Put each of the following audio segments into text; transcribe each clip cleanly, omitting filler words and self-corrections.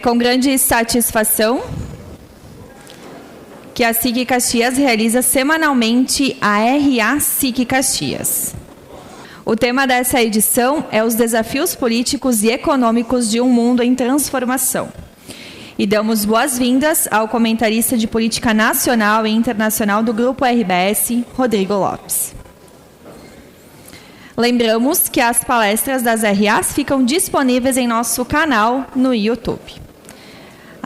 com grande satisfação que a SIC Caxias realiza semanalmente a RA SIC Caxias. O tema dessa edição é os desafios políticos e econômicos de um mundo em transformação. E damos boas-vindas ao comentarista de política nacional e internacional do Grupo RBS, Rodrigo Lopes. Lembramos que as palestras das RAs ficam disponíveis em nosso canal no YouTube.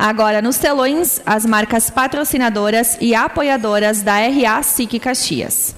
Agora, nos telões, as marcas patrocinadoras e apoiadoras da RA SIC Caxias.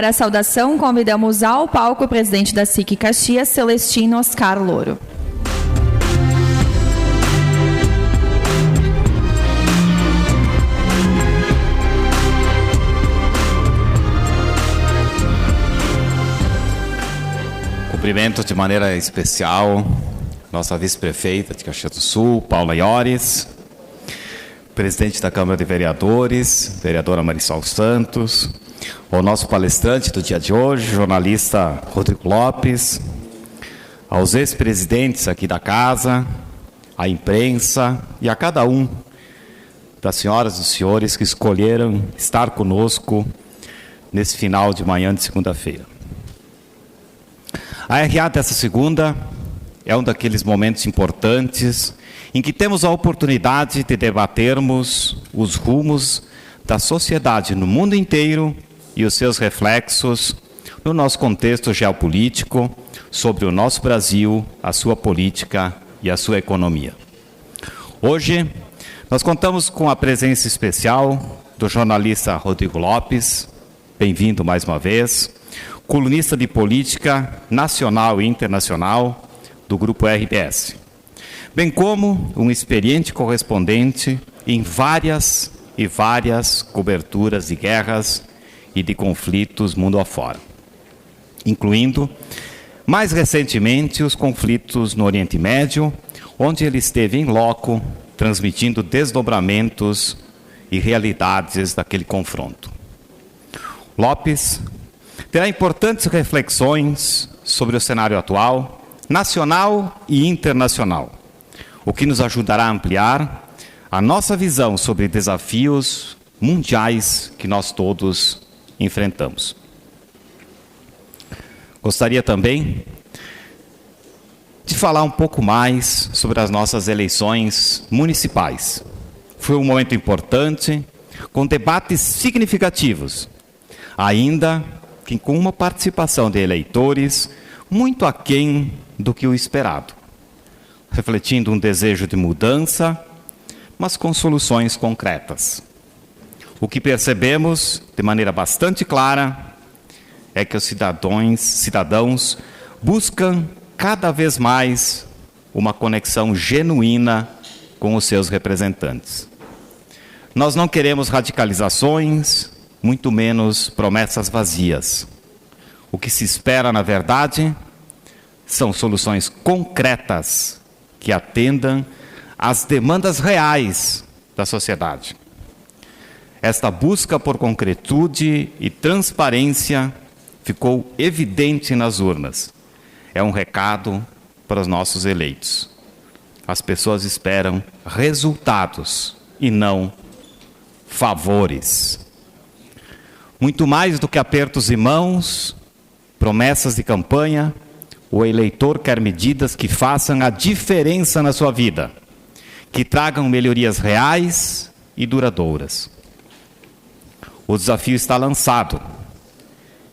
Para a saudação, convidamos ao palco o presidente da SIC Caxias, Celestino Oscar Louro. Cumprimento de maneira especial nossa vice-prefeita de Caxias do Sul, Paula Iores, presidente da Câmara de Vereadores, vereadora Marisol Santos, ao nosso palestrante do dia de hoje, jornalista Rodrigo Lopes, aos ex-presidentes aqui da casa, à imprensa e a cada um das senhoras e dos senhores que escolheram estar conosco nesse final de manhã de segunda-feira. A RA dessa segunda é um daqueles momentos importantes em que temos a oportunidade de debatermos os rumos da sociedade no mundo inteiro e os seus reflexos no nosso contexto geopolítico, sobre o nosso Brasil, a sua política e a sua economia. Hoje, nós contamos com a presença especial do jornalista Rodrigo Lopes, bem-vindo mais uma vez, colunista de política nacional e internacional do Grupo RBS, bem como um experiente correspondente em várias coberturas de guerras e de conflitos mundo afora, incluindo, mais recentemente, os conflitos no Oriente Médio, onde ele esteve em loco, transmitindo desdobramentos e realidades daquele confronto. Lopes terá importantes reflexões sobre o cenário atual, nacional e internacional, o que nos ajudará a ampliar a nossa visão sobre desafios mundiais que nós todos enfrentamos. Gostaria também de falar um pouco mais sobre as nossas eleições municipais. Foi um momento importante, com debates significativos, ainda que com uma participação de eleitores muito aquém do que o esperado, refletindo um desejo de mudança, mas com soluções concretas. O que percebemos de maneira bastante clara é que os cidadãos buscam cada vez mais uma conexão genuína com os seus representantes. Nós não queremos radicalizações, muito menos promessas vazias. O que se espera, na verdade, são soluções concretas que atendam às demandas reais da sociedade. Esta busca por concretude e transparência ficou evidente nas urnas. É um recado para os nossos eleitos. As pessoas esperam resultados e não favores. Muito mais do que apertos de mãos, promessas de campanha, o eleitor quer medidas que façam a diferença na sua vida, que tragam melhorias reais e duradouras. O desafio está lançado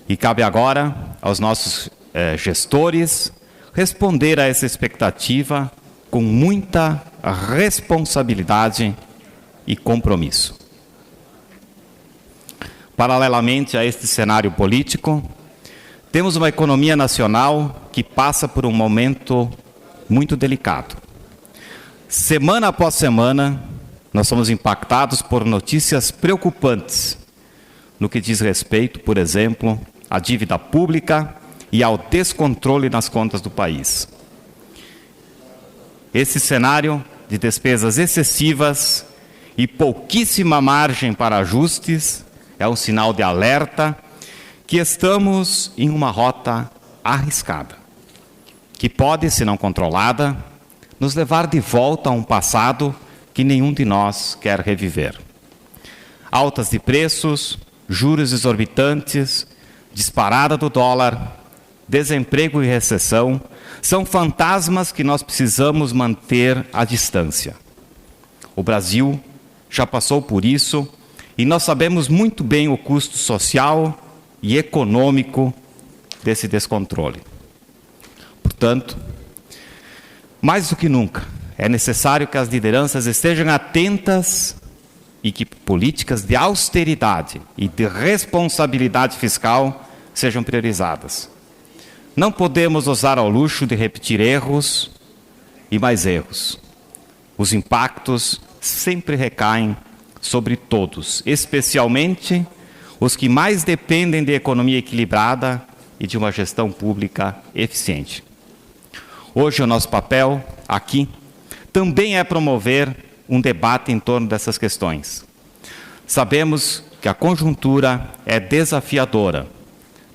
e cabe agora aos nossos gestores responder a essa expectativa com muita responsabilidade e compromisso. Paralelamente a este cenário político, temos uma economia nacional que passa por um momento muito delicado. Semana após semana, nós somos impactados por notícias preocupantes no que diz respeito, por exemplo, à dívida pública e ao descontrole nas contas do país. Esse cenário de despesas excessivas e pouquíssima margem para ajustes é um sinal de alerta que estamos em uma rota arriscada, que pode, se não controlada, nos levar de volta a um passado que nenhum de nós quer reviver. Altas de preços, juros exorbitantes, disparada do dólar, desemprego e recessão são fantasmas que nós precisamos manter à distância. O Brasil já passou por isso e nós sabemos muito bem o custo social e econômico desse descontrole. Portanto, mais do que nunca, é necessário que as lideranças estejam atentas e que políticas de austeridade e de responsabilidade fiscal sejam priorizadas. Não podemos usar ao luxo de repetir erros e mais erros. Os impactos sempre recaem sobre todos, especialmente os que mais dependem de economia equilibrada e de uma gestão pública eficiente. Hoje o nosso papel aqui também é promover um debate em torno dessas questões. Sabemos que a conjuntura é desafiadora,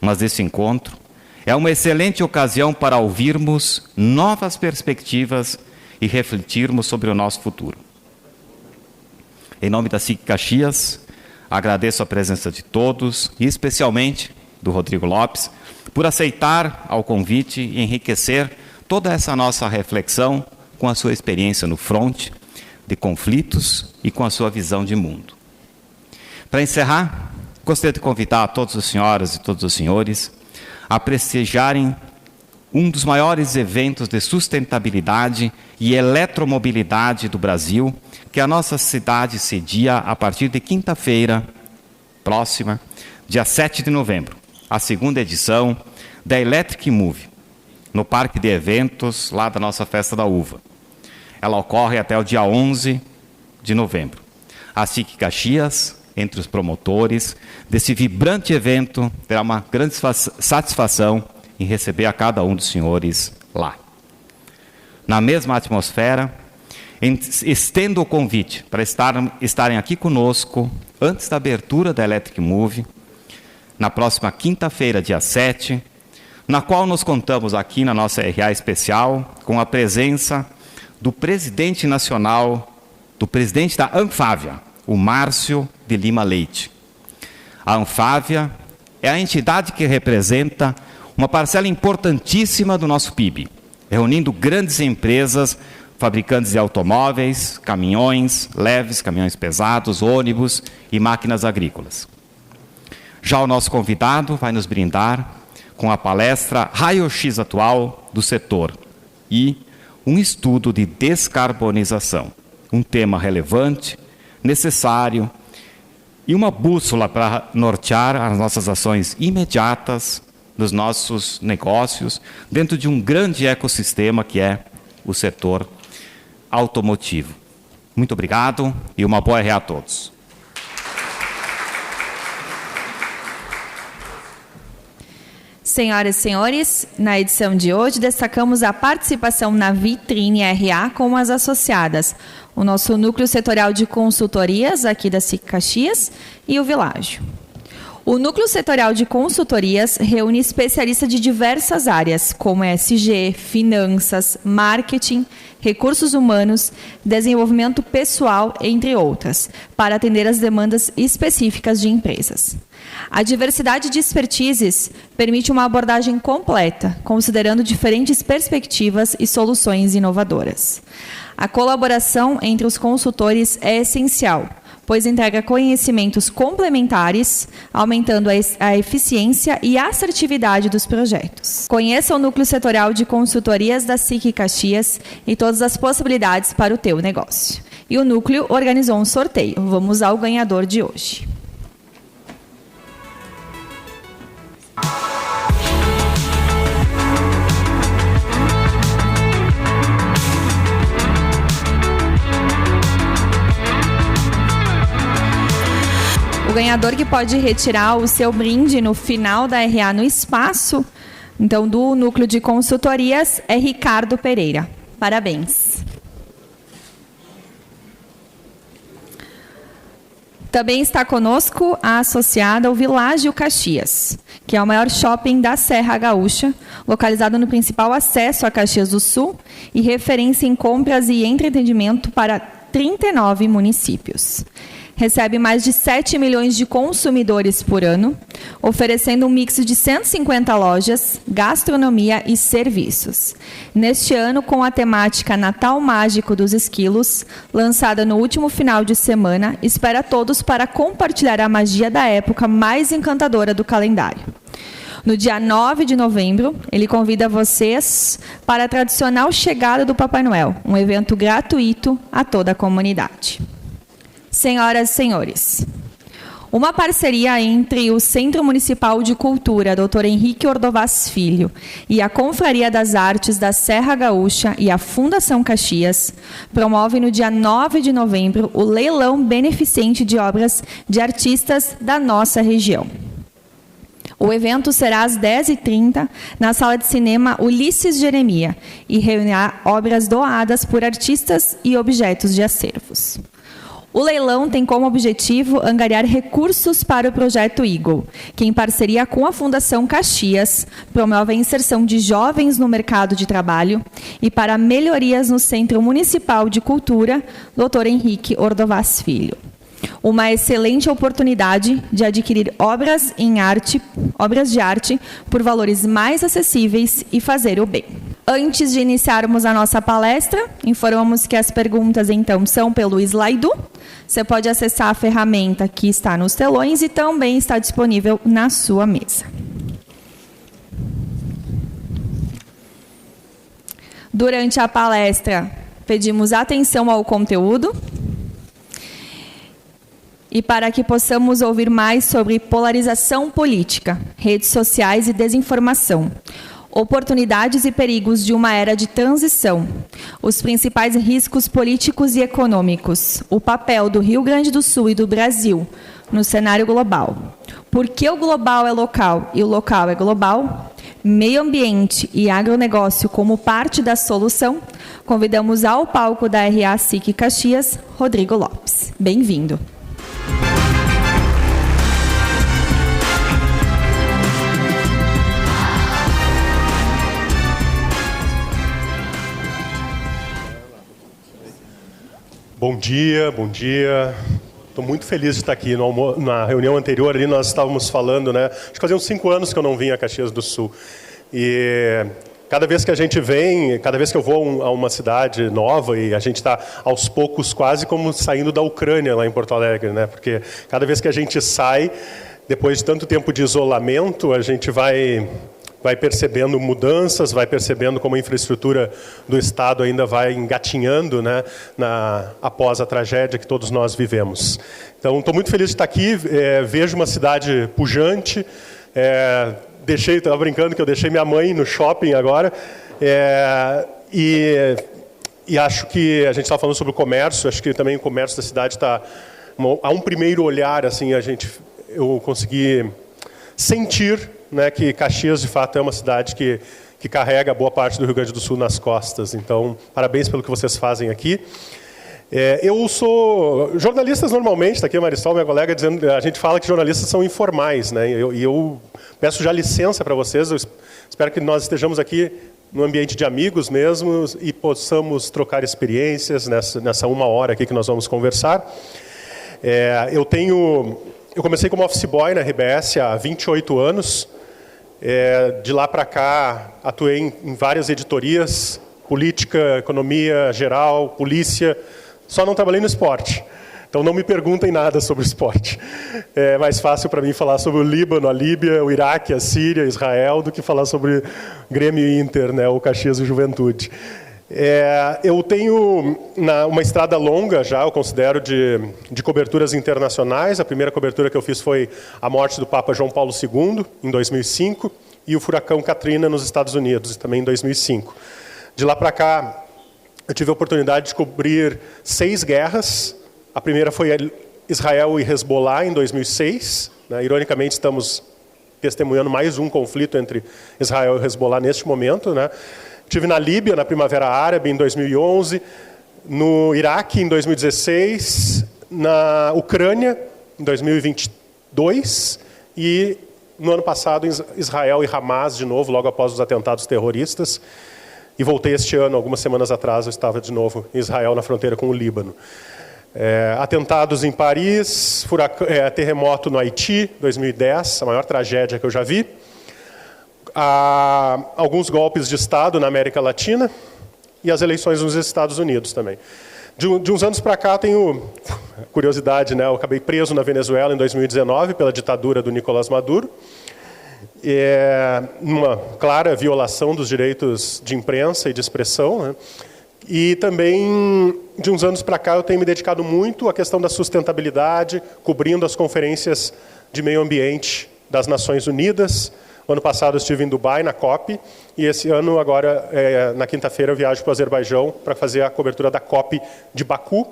mas esse encontro é uma excelente ocasião para ouvirmos novas perspectivas e refletirmos sobre o nosso futuro. Em nome da SIC Caxias, agradeço a presença de todos e especialmente do Rodrigo Lopes por aceitar ao convite e enriquecer toda essa nossa reflexão com a sua experiência no fronte de conflitos e com a sua visão de mundo. Para encerrar, gostaria de convidar a todas as senhoras e todos os senhores a prestigiarem um dos maiores eventos de sustentabilidade e eletromobilidade do Brasil, que a nossa cidade cedia a partir de quinta-feira próxima, dia 7 de novembro, a segunda edição da Electric Move, no Parque de Eventos, lá da nossa Festa da Uva. Ela ocorre até o dia 11 de novembro. A SIC Caxias, entre os promotores desse vibrante evento, terá uma grande satisfação em receber a cada um dos senhores lá. Na mesma atmosfera, estendo o convite para estarem aqui conosco antes da abertura da Electric Move, na próxima quinta-feira, dia 7, na qual nos contamos aqui na nossa RA especial com a presença do presidente nacional, do presidente da Anfávia, o Márcio de Lima Leite. A Anfávia é a entidade que representa uma parcela importantíssima do nosso PIB, reunindo grandes empresas, fabricantes de automóveis, caminhões leves, caminhões pesados, ônibus e máquinas agrícolas. Já o nosso convidado vai nos brindar com a palestra Raio-X Atual do Setor e um estudo de descarbonização, um tema relevante, necessário e uma bússola para nortear as nossas ações imediatas dos nossos negócios dentro de um grande ecossistema que é o setor automotivo. Muito obrigado e uma boa RA a todos. Senhoras e senhores, na edição de hoje destacamos a participação na Vitrine RA com as associadas, o nosso núcleo setorial de consultorias aqui da SIC Caxias e o Világio. O núcleo setorial de consultorias reúne especialistas de diversas áreas, como ESG, finanças, marketing, recursos humanos, desenvolvimento pessoal, entre outras, para atender às demandas específicas de empresas. A diversidade de expertises permite uma abordagem completa, considerando diferentes perspectivas e soluções inovadoras. A colaboração entre os consultores é essencial, pois entrega conhecimentos complementares, aumentando a eficiência e assertividade dos projetos. Conheça o Núcleo Setorial de Consultorias da SIC Caxias e todas as possibilidades para o teu negócio. E o Núcleo organizou um sorteio. Vamos ao ganhador de hoje. O ganhador que pode retirar o seu brinde no final da RA no espaço, então, do Núcleo de Consultorias, é Ricardo Pereira. Parabéns. Também está conosco a associada ao Világio Caxias, que é o maior shopping da Serra Gaúcha, localizado no principal acesso a Caxias do Sul e referência em compras e entretenimento para 39 municípios. Recebe mais de 7 milhões de consumidores por ano, oferecendo um mix de 150 lojas, gastronomia e serviços. Neste ano, com a temática Natal Mágico dos Esquilos, lançada no último final de semana, espera todos para compartilhar a magia da época mais encantadora do calendário. No dia 9 de novembro, ele convida vocês para a tradicional chegada do Papai Noel, um evento gratuito a toda a comunidade. Senhoras e senhores, uma parceria entre o Centro Municipal de Cultura, Dr. Henrique Ordovás Filho, e a Confraria das Artes da Serra Gaúcha e a Fundação Caxias, promove no dia 9 de novembro o leilão beneficente de obras de artistas da nossa região. O evento será às 10h30 na Sala de Cinema Ulisses Jeremia e reunirá obras doadas por artistas e objetos de acervos. O leilão tem como objetivo angariar recursos para o Projeto Eagle, que, em parceria com a Fundação Caxias, promove a inserção de jovens no mercado de trabalho e para melhorias no Centro Municipal de Cultura, Dr. Henrique Ordovás Filho. Uma excelente oportunidade de adquirir obras de arte por valores mais acessíveis e fazer o bem. Antes de iniciarmos a nossa palestra, informamos que as perguntas, então, são pelo Slido. Você pode acessar a ferramenta que está nos telões e também está disponível na sua mesa. Durante a palestra, pedimos atenção ao conteúdo. E para que possamos ouvir mais sobre polarização política, redes sociais e desinformação, oportunidades e perigos de uma era de transição, os principais riscos políticos e econômicos, o papel do Rio Grande do Sul e do Brasil no cenário global, por que o global é local e o local é global, meio ambiente e agronegócio como parte da solução, convidamos ao palco da RA SIC Caxias, Rodrigo Lopes. Bem-vindo. Bom dia, bom dia. Estou muito feliz de estar aqui. Na reunião anterior ali nós estávamos falando, né? Acho que fazia uns 5 anos que eu não vim a Caxias do Sul. E cada vez que a gente vem, cada vez que eu vou a uma cidade nova e a gente está aos poucos quase como saindo da Ucrânia lá em Porto Alegre, né? Porque cada vez que a gente sai, depois de tanto tempo de isolamento, a gente vai percebendo mudanças, vai percebendo como a infraestrutura do Estado ainda vai engatinhando, né, após a tragédia que todos nós vivemos. Então, estou muito feliz de estar aqui, vejo uma cidade pujante, estava brincando que eu deixei minha mãe no shopping agora, e acho que a gente estava falando sobre o comércio, acho que também o comércio da cidade está, a um primeiro olhar, assim, eu consegui sentir, né, que Caxias, de fato, é uma cidade que carrega boa parte do Rio Grande do Sul nas costas. Então, parabéns pelo que vocês fazem aqui. Eu sou jornalistas normalmente, está aqui a Marisol, minha colega, dizendo, a gente fala que jornalistas são informais, né? E eu peço já licença para vocês, eu espero que nós estejamos aqui no ambiente de amigos mesmo e possamos trocar experiências nessa 1 hora aqui que nós vamos conversar. Eu comecei como office boy na RBS há 28 anos. De lá para cá, atuei em várias editorias, política, economia geral, polícia, só não trabalhei no esporte. Então não me perguntem nada sobre esporte. É mais fácil para mim falar sobre o Líbano, a Líbia, o Iraque, a Síria, Israel, do que falar sobre Grêmio e Inter, né, ou Caxias e Juventude. Eu tenho uma estrada longa já, eu considero, de coberturas internacionais. A primeira cobertura que eu fiz foi a morte do Papa João Paulo II, em 2005, e o furacão Katrina nos Estados Unidos, também em 2005. De lá para cá, eu tive a oportunidade de cobrir 6 guerras. A primeira foi Israel e Hezbollah, em 2006. Né? Ironicamente, estamos testemunhando mais um conflito entre Israel e Hezbollah neste momento, né? Estive na Líbia, na Primavera Árabe, em 2011, no Iraque, em 2016, na Ucrânia, em 2022, e no ano passado, Israel e Hamas, de novo, logo após os atentados terroristas. E voltei este ano, algumas semanas atrás, eu estava de novo em Israel, na fronteira com o Líbano. Atentados em Paris, terremoto no Haiti, 2010, a maior tragédia que eu já vi. Alguns golpes de Estado na América Latina e as eleições nos Estados Unidos também. De uns anos para cá, tenho curiosidade, né? Eu acabei preso na Venezuela em 2019 pela ditadura do Nicolás Maduro, uma clara violação dos direitos de imprensa e de expressão, né? E também, de uns anos para cá, eu tenho me dedicado muito à questão da sustentabilidade, cobrindo as conferências de meio ambiente das Nações Unidas. O ano passado eu estive em Dubai, na COP, e esse ano, agora, na quinta-feira, eu viajo para o Azerbaijão para fazer a cobertura da COP de Baku,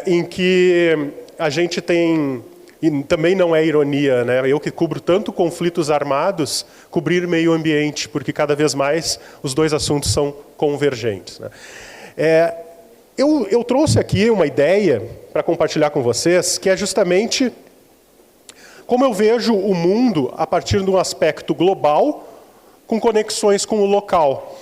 em que a gente tem, e também não é ironia, né? Eu que cubro tanto conflitos armados, cobrir meio ambiente, porque cada vez mais os dois assuntos são convergentes, né? Eu trouxe aqui uma ideia para compartilhar com vocês, que é justamente como eu vejo o mundo a partir de um aspecto global, com conexões com o local.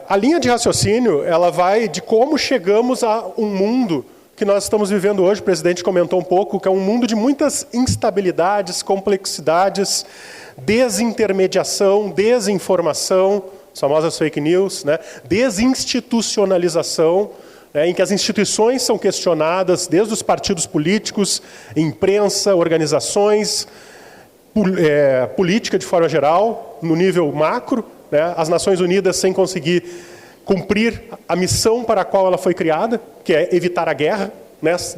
A linha de raciocínio, ela vai de como chegamos a um mundo que nós estamos vivendo hoje. O presidente comentou um pouco, que é um mundo de muitas instabilidades, complexidades, desintermediação, desinformação, as famosas fake news, né? Desinstitucionalização, em que as instituições são questionadas, desde os partidos políticos, imprensa, organizações, política de forma geral, no nível macro, né? As Nações Unidas sem conseguir cumprir a missão para a qual ela foi criada, que é evitar a guerra.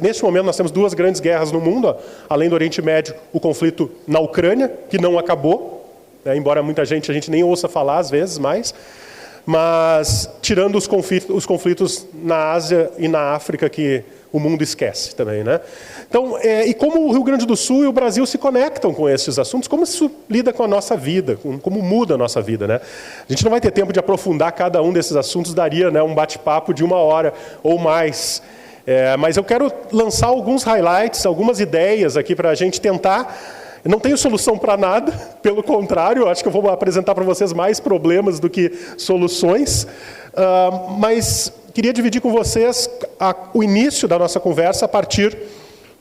Neste momento nós temos 2 grandes guerras no mundo, além do Oriente Médio, o conflito na Ucrânia, que não acabou, né? Embora a gente nem ouça falar às vezes mais. Mas tirando os conflitos na Ásia e na África, que o mundo esquece também, né? Então, e como o Rio Grande do Sul e o Brasil se conectam com esses assuntos, como isso lida com a nossa vida, como muda a nossa vida, né? A gente não vai ter tempo de aprofundar cada um desses assuntos, daria, né, um bate-papo de 1 hora ou mais. Mas eu quero lançar alguns highlights, algumas ideias aqui para a gente tentar. Eu não tenho solução para nada, pelo contrário, acho que eu vou apresentar para vocês mais problemas do que soluções, mas queria dividir com vocês o início da nossa conversa a partir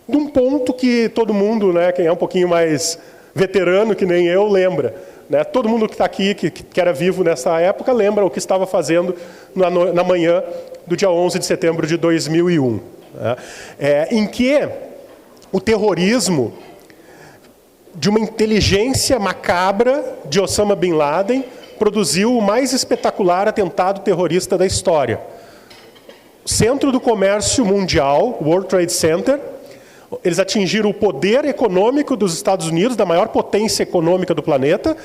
de um ponto que todo mundo, né, quem é um pouquinho mais veterano, que nem eu, lembra. Né? Todo mundo que está aqui, que era vivo nessa época, lembra o que estava fazendo na manhã do dia 11 de setembro de 2001, né? Em que o terrorismo de uma inteligência macabra de Osama Bin Laden produziu o mais espetacular atentado terrorista da história. Centro do comércio mundial, World Trade Center, eles atingiram o poder econômico dos Estados Unidos, da maior potência econômica do planeta,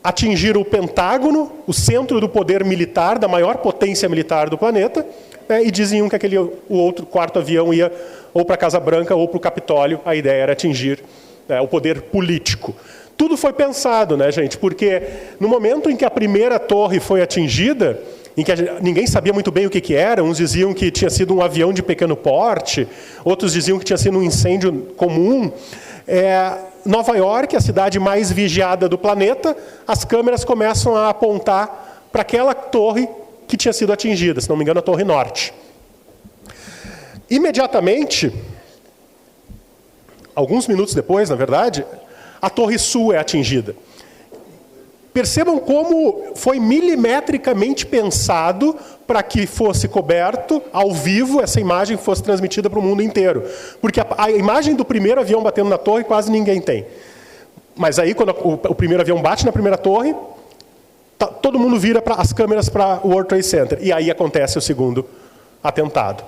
atingiram o Pentágono, o centro do poder militar, da maior potência militar do planeta, e diziam que o outro quarto avião ia ou para a Casa Branca ou para o Capitólio. A ideia era atingir o poder político. Tudo foi pensado, né, gente? Porque no momento em que a primeira torre foi atingida, em que ninguém sabia muito bem o que era, uns diziam que tinha sido um avião de pequeno porte, outros diziam que tinha sido um incêndio comum. Nova York, a cidade mais vigiada do planeta, as câmeras começam a apontar para aquela torre que tinha sido atingida, se não me engano, a Torre Norte. Imediatamente, alguns minutos depois, na verdade, a Torre Sul é atingida. Percebam como foi milimetricamente pensado para que fosse coberto, ao vivo, essa imagem fosse transmitida para o mundo inteiro. Porque a imagem do primeiro avião batendo na torre quase ninguém tem. Mas aí, quando o primeiro avião bate na primeira torre, todo mundo vira as câmeras para o World Trade Center. E aí acontece o segundo atentado.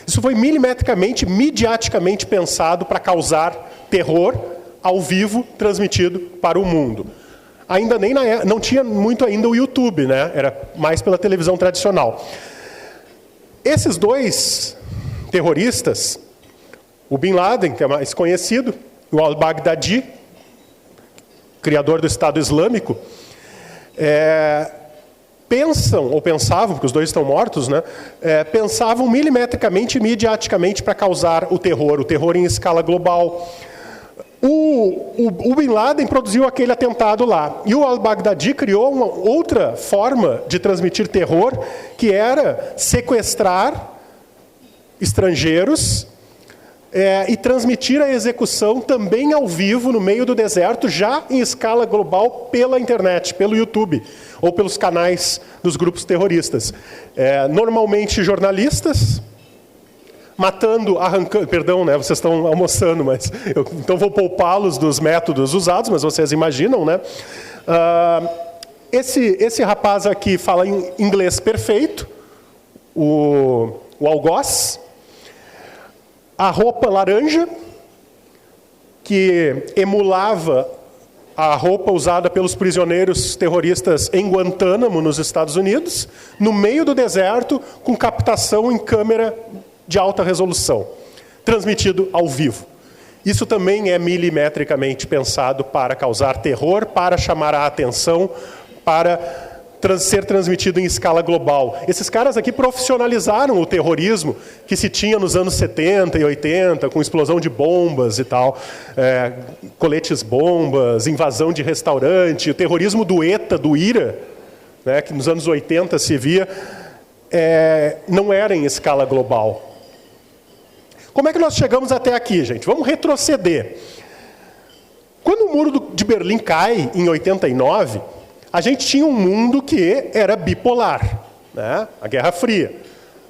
Isso foi milimetricamente, midiaticamente pensado para causar terror ao vivo, transmitido para o mundo. Ainda não tinha muito ainda o YouTube, né? Era mais pela televisão tradicional. Esses dois terroristas, o Bin Laden, que é mais conhecido, o al-Baghdadi, criador do Estado Islâmico, pensam, ou pensavam, porque os dois estão mortos, né? Pensavam milimetricamente e midiaticamente para causar o terror em escala global. O Bin Laden produziu aquele atentado lá. E o al-Baghdadi criou uma outra forma de transmitir terror, que era sequestrar estrangeiros e transmitir a execução também ao vivo, no meio do deserto, já em escala global, pela internet, pelo YouTube, ou pelos canais dos grupos terroristas. Normalmente jornalistas, matando, arrancando... Perdão, né? Vocês estão almoçando, mas... então vou poupá-los dos métodos usados, mas vocês imaginam, né? Esse rapaz aqui fala em inglês perfeito, o algoz. A roupa laranja, que emulava a roupa usada pelos prisioneiros terroristas em Guantánamo, nos Estados Unidos, no meio do deserto, com captação em câmera de alta resolução, transmitido ao vivo. Isso também é milimetricamente pensado para causar terror, para chamar a atenção, para ser transmitido em escala global. Esses caras aqui profissionalizaram o terrorismo que se tinha nos anos 70 e 80, com explosão de bombas e tal, coletes bombas, invasão de restaurante, o terrorismo do ETA, do IRA, né, que nos anos 80 se via, não era em escala global. Como é que nós chegamos até aqui, gente? Vamos retroceder. Quando o Muro de Berlim cai, em 89, a gente tinha um mundo que era bipolar, né? A Guerra Fria.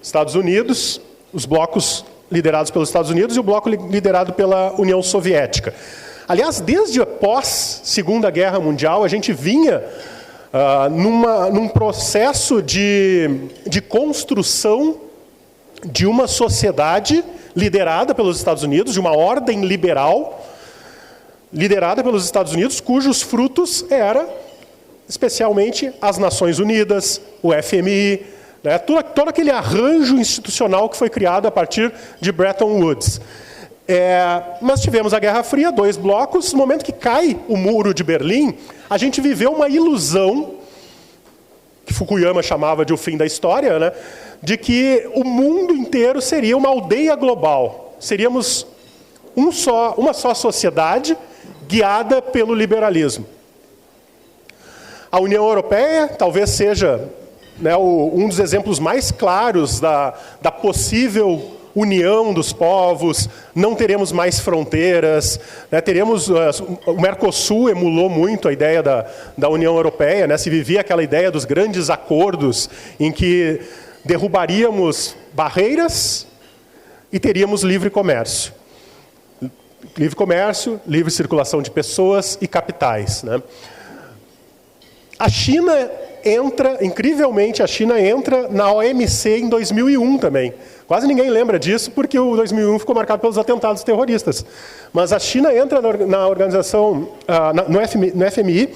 Estados Unidos, os blocos liderados pelos Estados Unidos e o bloco liderado pela União Soviética. Aliás, desde após Segunda Guerra Mundial, a gente vinha num processo de construção de uma sociedade liderada pelos Estados Unidos, de uma ordem liberal, liderada pelos Estados Unidos, cujos frutos eram, especialmente, as Nações Unidas, o FMI, né, todo aquele arranjo institucional que foi criado a partir de Bretton Woods. Nós tivemos a Guerra Fria, 2 blocos. No momento que cai o Muro de Berlim, a gente viveu uma ilusão, que Fukuyama chamava de o fim da história, né, de que o mundo inteiro seria uma aldeia global. Seríamos uma só sociedade guiada pelo liberalismo. A União Europeia talvez seja, né, um dos exemplos mais claros da possível união dos povos. Não teremos mais fronteiras, né, o Mercosul emulou muito a ideia da União Europeia, né, se vivia aquela ideia dos grandes acordos em que derrubaríamos barreiras e teríamos livre comércio. Livre comércio, livre circulação de pessoas e capitais, né? A China incrivelmente, entra na OMC em 2001 também. Quase ninguém lembra disso, porque o 2001 ficou marcado pelos atentados terroristas. Mas a China entra na organização, no FMI,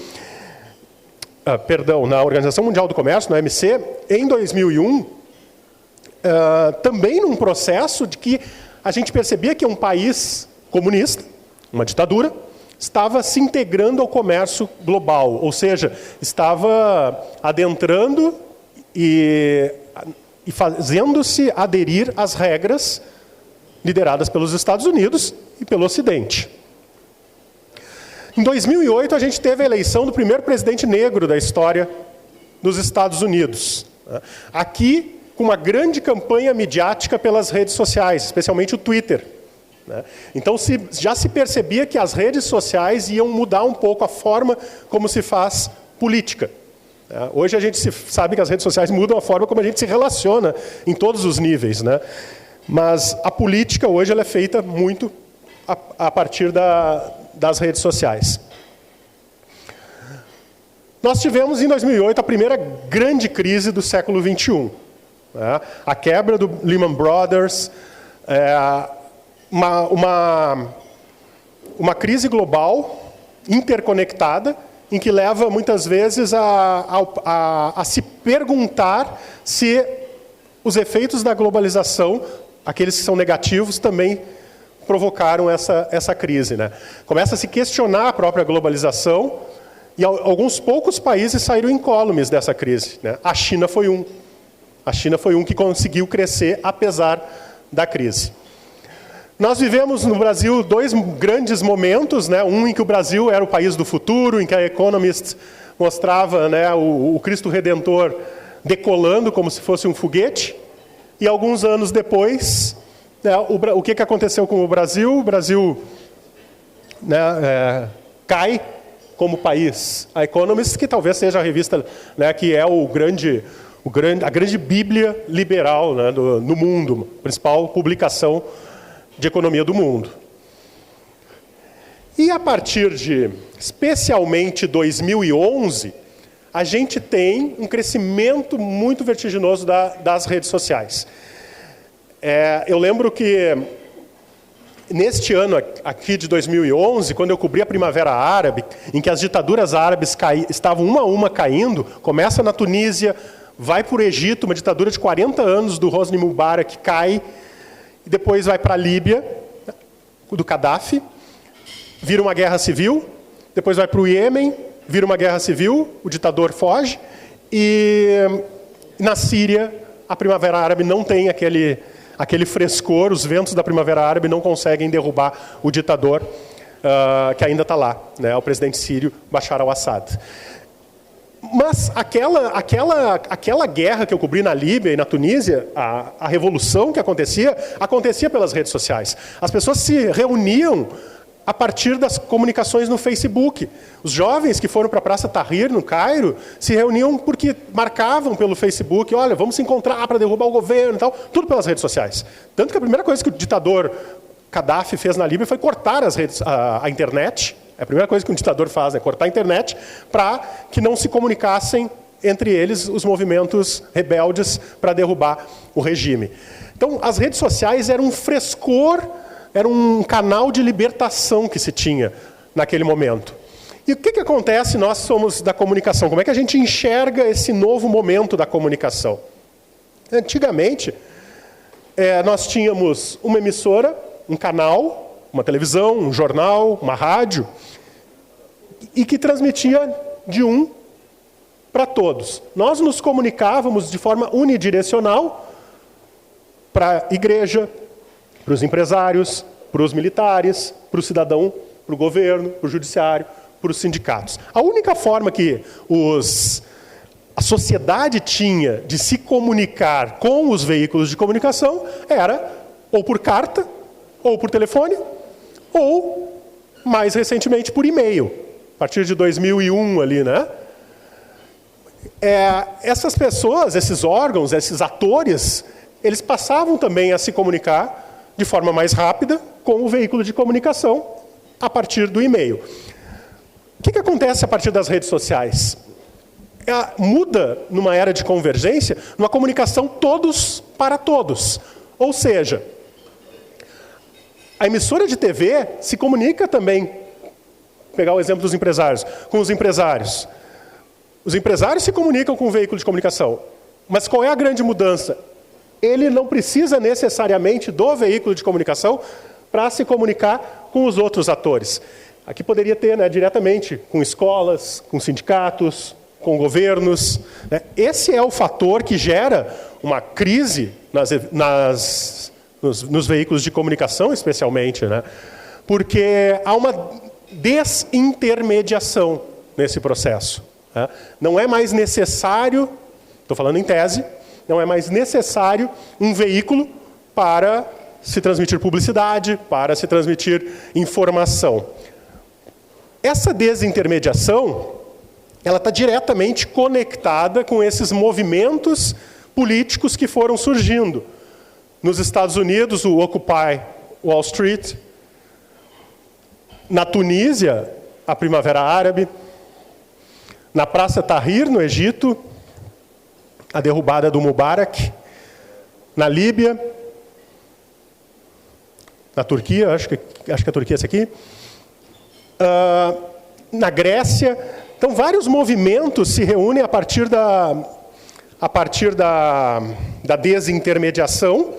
na Organização Mundial do Comércio, no OMC, em 2001, também num processo de que a gente percebia que um país comunista, uma ditadura, estava se integrando ao comércio global, ou seja, estava adentrando e fazendo-se aderir às regras lideradas pelos Estados Unidos e pelo Ocidente. Em 2008, a gente teve a eleição do primeiro presidente negro da história dos Estados Unidos. Aqui, com uma grande campanha midiática pelas redes sociais, especialmente o Twitter. Então, já se percebia que as redes sociais iam mudar um pouco a forma como se faz política. Hoje a gente sabe que as redes sociais mudam a forma como a gente se relaciona em todos os níveis, né? Mas a política hoje ela é feita muito a partir das redes sociais. Nós tivemos em 2008 a primeira grande crise do século XXI. Né? A quebra do Lehman Brothers, uma crise global, interconectada, em que leva muitas vezes a se perguntar se os efeitos da globalização, aqueles que são negativos, também provocaram essa crise. Né? Começa a se questionar a própria globalização, e alguns poucos países saíram incólumes dessa crise. Né? A China foi um. A China foi um que conseguiu crescer apesar da crise. Nós vivemos no Brasil 2 grandes momentos, né? Um em que o Brasil era o país do futuro, em que a Economist mostrava, né, o Cristo Redentor decolando como se fosse um foguete, e alguns anos depois, né, o que aconteceu com o Brasil? O Brasil, né, cai como país. A Economist, que talvez seja a revista, né, que é a grande bíblia liberal, né, no mundo, a principal publicação de economia do mundo. E a partir de, especialmente 2011, a gente tem um crescimento muito vertiginoso das redes sociais. Eu lembro que, neste ano aqui de 2011, quando eu cobri a Primavera Árabe, em que as ditaduras árabes estavam uma a uma caindo, começa na Tunísia, vai para o Egito, uma ditadura de 40 anos do Hosni Mubarak cai, e depois vai para a Líbia, do Gaddafi, vira uma guerra civil, depois vai para o Iêmen, vira uma guerra civil, o ditador foge, e na Síria a Primavera Árabe não tem aquele frescor, os ventos da Primavera Árabe não conseguem derrubar o ditador que ainda está lá, né, o presidente sírio Bashar al-Assad. Mas aquela guerra que eu cobri na Líbia e na Tunísia, a revolução que acontecia pelas redes sociais. As pessoas se reuniam a partir das comunicações no Facebook. Os jovens que foram para a Praça Tahrir, no Cairo, se reuniam porque marcavam pelo Facebook, olha, vamos se encontrar para derrubar o governo e tal, tudo pelas redes sociais. Tanto que a primeira coisa que o ditador Gaddafi fez na Líbia foi cortar a internet. A primeira coisa que um ditador faz é cortar a internet para que não se comunicassem entre eles os movimentos rebeldes para derrubar o regime. Então, as redes sociais eram um frescor, era um canal de libertação que se tinha naquele momento. E o que acontece? Nós somos da comunicação. Como é que a gente enxerga esse novo momento da comunicação? Antigamente, nós tínhamos uma emissora, um canal, uma televisão, um jornal, uma rádio, e que transmitia de um para todos. Nós nos comunicávamos de forma unidirecional para a igreja, para os empresários, para os militares, para o cidadão, para o governo, para o judiciário, para os sindicatos. A única forma que a sociedade tinha de se comunicar com os veículos de comunicação era ou por carta, ou por telefone, ou, mais recentemente, por e-mail, a partir de 2001 ali, né? Essas pessoas, esses órgãos, esses atores, eles passavam também a se comunicar de forma mais rápida com o veículo de comunicação a partir do e-mail. O que acontece a partir das redes sociais? Muda, numa era de convergência, numa comunicação todos para todos. Ou seja, a emissora de TV se comunica também, pegar o exemplo dos empresários, com os empresários. Os empresários se comunicam com o veículo de comunicação. Mas qual é a grande mudança? Ele não precisa necessariamente do veículo de comunicação para se comunicar com os outros atores. Aqui poderia ter, né, diretamente com escolas, com sindicatos, com governos. Né? Esse é o fator que gera uma crise nos veículos de comunicação, especialmente, né? Porque há uma desintermediação nesse processo. Né? Não é mais necessário, estou falando em tese, não é mais necessário um veículo para se transmitir publicidade, para se transmitir informação. Essa desintermediação, ela está diretamente conectada com esses movimentos políticos que foram surgindo. Nos Estados Unidos, o Occupy Wall Street. Na Tunísia, a Primavera Árabe. Na Praça Tahrir, no Egito, a derrubada do Mubarak. Na Líbia. Na Turquia, acho que a Turquia é essa aqui. Na Grécia. Então, vários movimentos se reúnem a partir da desintermediação,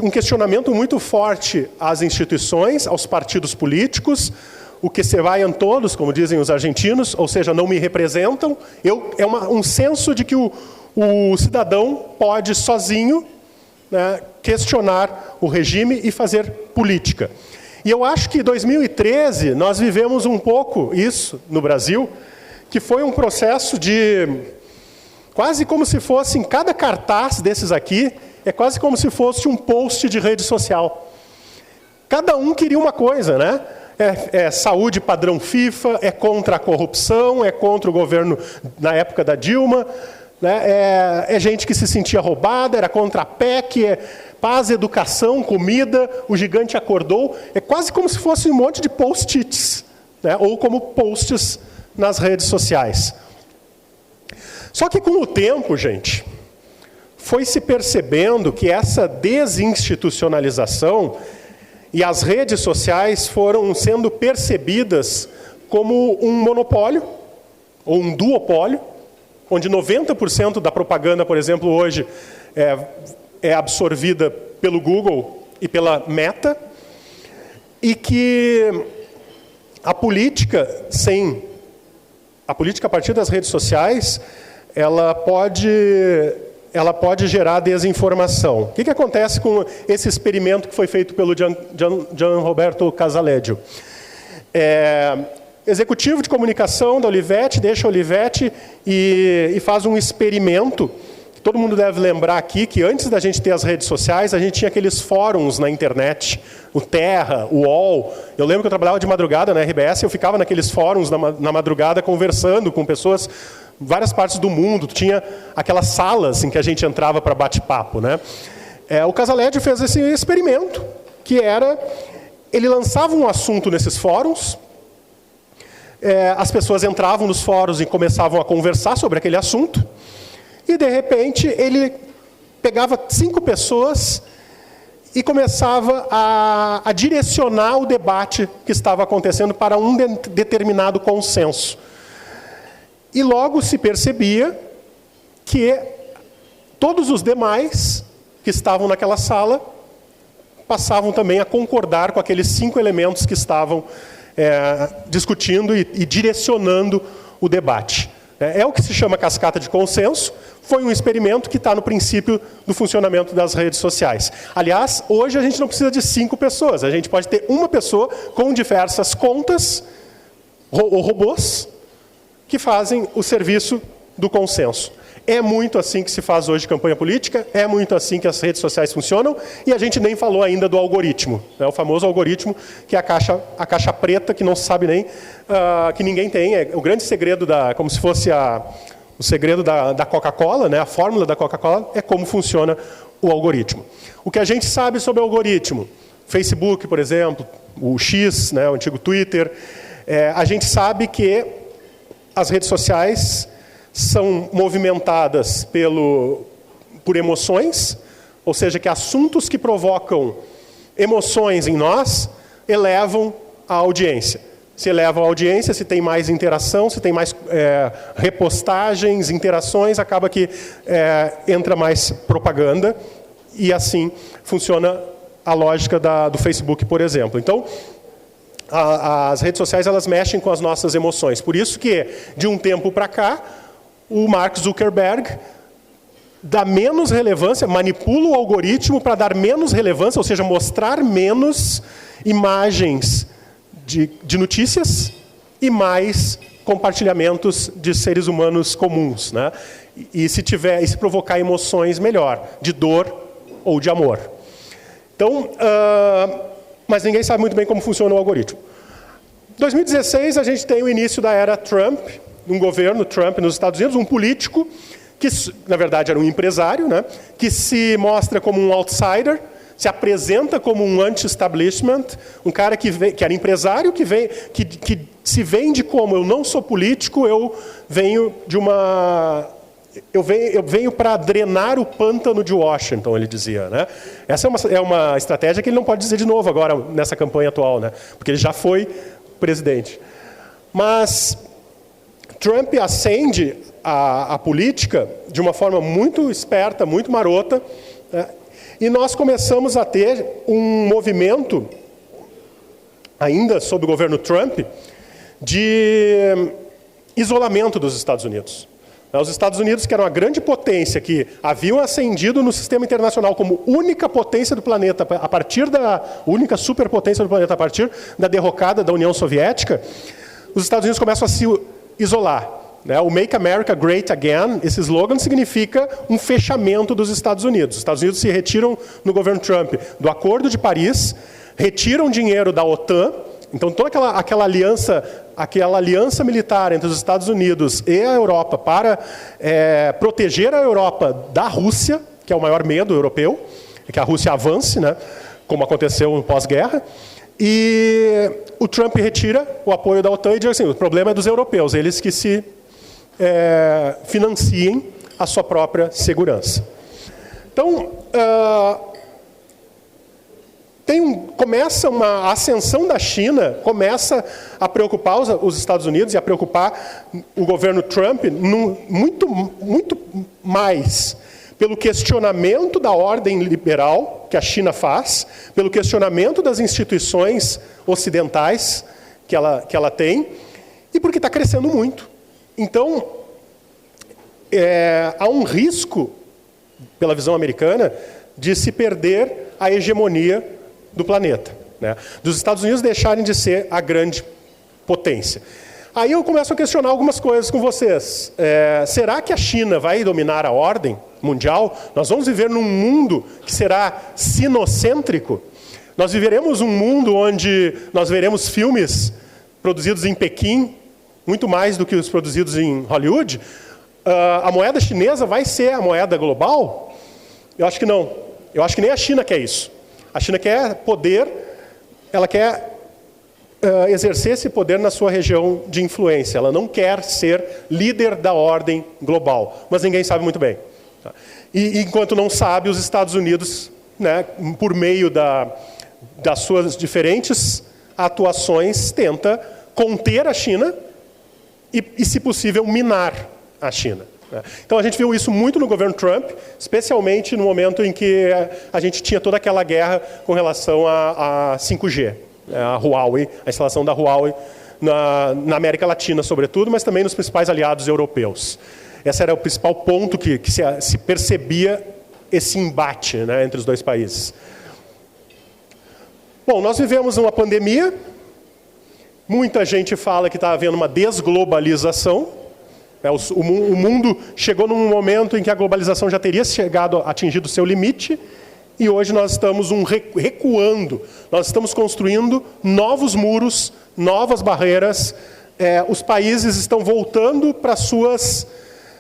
um questionamento muito forte às instituições, aos partidos políticos, o que se vayan todos, como dizem os argentinos, ou seja, não me representam. Um senso de que o cidadão pode sozinho, né, questionar o regime e fazer política. E eu acho que em 2013 nós vivemos um pouco isso no Brasil, que foi um processo de quase como se fosse, em cada cartaz desses aqui, é quase como se fosse um post de rede social. Cada um queria uma coisa, né? É saúde padrão FIFA, é contra a corrupção, é contra o governo na época da Dilma, né? É gente que se sentia roubada, era contra a PEC, paz, educação, comida, o gigante acordou. É quase como se fosse um monte de post-its, né? Ou como posts nas redes sociais. Só que com o tempo, gente, foi se percebendo que essa desinstitucionalização e as redes sociais foram sendo percebidas como um monopólio, ou um duopólio, onde 90% da propaganda, por exemplo, hoje é absorvida pelo Google e pela Meta, e que a política a partir das redes sociais, ela pode gerar desinformação. O que acontece com esse experimento que foi feito pelo Gian Roberto Casaleggio? Executivo de comunicação da Olivetti, deixa a Olivetti e faz um experimento. Todo mundo deve lembrar aqui que antes da gente ter as redes sociais, a gente tinha aqueles fóruns na internet, o Terra, o UOL. Eu lembro que eu trabalhava de madrugada na RBS, eu ficava naqueles fóruns na madrugada conversando com pessoas várias partes do mundo. Tinha aquelas salas em que a gente entrava para bate-papo, né? O Casaleggio fez esse experimento, que era, ele lançava um assunto nesses fóruns, as pessoas entravam nos fóruns e começavam a conversar sobre aquele assunto, e de repente ele pegava 5 pessoas e começava a direcionar o debate que estava acontecendo para um determinado consenso. E logo se percebia que todos os demais que estavam naquela sala passavam também a concordar com aqueles 5 elementos que estavam discutindo e direcionando o debate. É o que se chama cascata de consenso. Foi um experimento que está no princípio do funcionamento das redes sociais. Aliás, hoje a gente não precisa de 5 pessoas. A gente pode ter uma pessoa com diversas contas ou robôs que fazem o serviço do consenso. É muito assim que se faz hoje campanha política, é muito assim que as redes sociais funcionam, e a gente nem falou ainda do algoritmo, né? O famoso algoritmo, que é a caixa preta, que não se sabe nem, que ninguém tem. É o grande segredo, como se fosse o segredo da Coca-Cola, né? A fórmula da Coca-Cola é como funciona o algoritmo. O que a gente sabe sobre o algoritmo, Facebook, por exemplo, o X, né? O antigo Twitter, a gente sabe que as redes sociais são movimentadas por emoções, ou seja, que assuntos que provocam emoções em nós elevam a audiência. Se eleva a audiência, se tem mais interação, se tem mais repostagens, interações, acaba que entra mais propaganda, e assim funciona a lógica do Facebook, por exemplo. Então, as redes sociais, elas mexem com as nossas emoções. Por isso que, de um tempo para cá, o Mark Zuckerberg dá menos relevância, manipula o algoritmo para dar menos relevância, ou seja, mostrar menos imagens de notícias e mais compartilhamentos de seres humanos comuns, né? E se provocar emoções, melhor, de dor ou de amor. Então, mas ninguém sabe muito bem como funciona o algoritmo. Em 2016, a gente tem o início da era Trump, num governo Trump nos Estados Unidos, um político que, na verdade, era um empresário, né, que se mostra como um outsider, se apresenta como um anti-establishment, um cara que era empresário, que se vende como: eu não sou político, eu venho de uma... Eu venho para drenar o pântano de Washington, ele dizia, né? Essa é uma estratégia que ele não pode dizer de novo agora, nessa campanha atual, né? Porque ele já foi presidente. Mas Trump ascende a política de uma forma muito esperta, muito marota, né? E nós começamos a ter um movimento, ainda sob o governo Trump, de isolamento dos Estados Unidos. Os Estados Unidos, que eram a grande potência, que haviam ascendido no sistema internacional como única potência do planeta, a partir da única superpotência do planeta, a partir da derrocada da União Soviética, os Estados Unidos começam a se isolar. O Make America Great Again, esse slogan significa um fechamento dos Estados Unidos. Os Estados Unidos se retiram, no governo Trump, do Acordo de Paris, retiram dinheiro da OTAN. Então, toda aquela aliança militar entre os Estados Unidos e a Europa para proteger a Europa da Rússia, que é o maior medo europeu, que a Rússia avance, né, como aconteceu no pós-guerra. E o Trump retira o apoio da OTAN e diz assim: o problema é dos europeus, eles que se financiem a sua própria segurança. Então, começa uma ascensão da China, começa a preocupar os Estados Unidos e a preocupar o governo Trump muito mais pelo questionamento da ordem liberal que a China faz, pelo questionamento das instituições ocidentais que ela tem, e porque está crescendo muito. Então, há um risco, pela visão americana, de se perder a hegemonia do planeta, né? Dos Estados Unidos deixarem de ser a grande potência. Aí eu começo a questionar algumas coisas com vocês. Será que a China vai dominar a ordem mundial? Nós vamos viver num mundo que será sinocêntrico? Nós viveremos um mundo onde nós veremos filmes produzidos em Pequim, muito mais do que os produzidos em Hollywood? A moeda chinesa vai ser a moeda global? Eu acho que não. Eu acho que nem a China quer isso. A China quer poder, ela quer exercer esse poder na sua região de influência. Ela não quer ser líder da ordem global, mas ninguém sabe muito bem. E enquanto não sabe, os Estados Unidos, né, por meio das suas diferentes atuações, tenta conter a China e, se possível, minar a China. Então a gente viu isso muito no governo Trump, especialmente no momento em que a gente tinha toda aquela guerra com relação a 5G, a Huawei, a instalação da Huawei na América Latina, sobretudo, mas também nos principais aliados europeus. Esse era o principal ponto que se percebia esse embate, né, entre os dois países. Bom, nós vivemos uma pandemia, muita gente fala que está havendo uma desglobalização. O mundo chegou num momento em que a globalização já teria atingido o seu limite, e hoje nós estamos recuando, nós estamos construindo novos muros, novas barreiras, os países estão voltando para suas...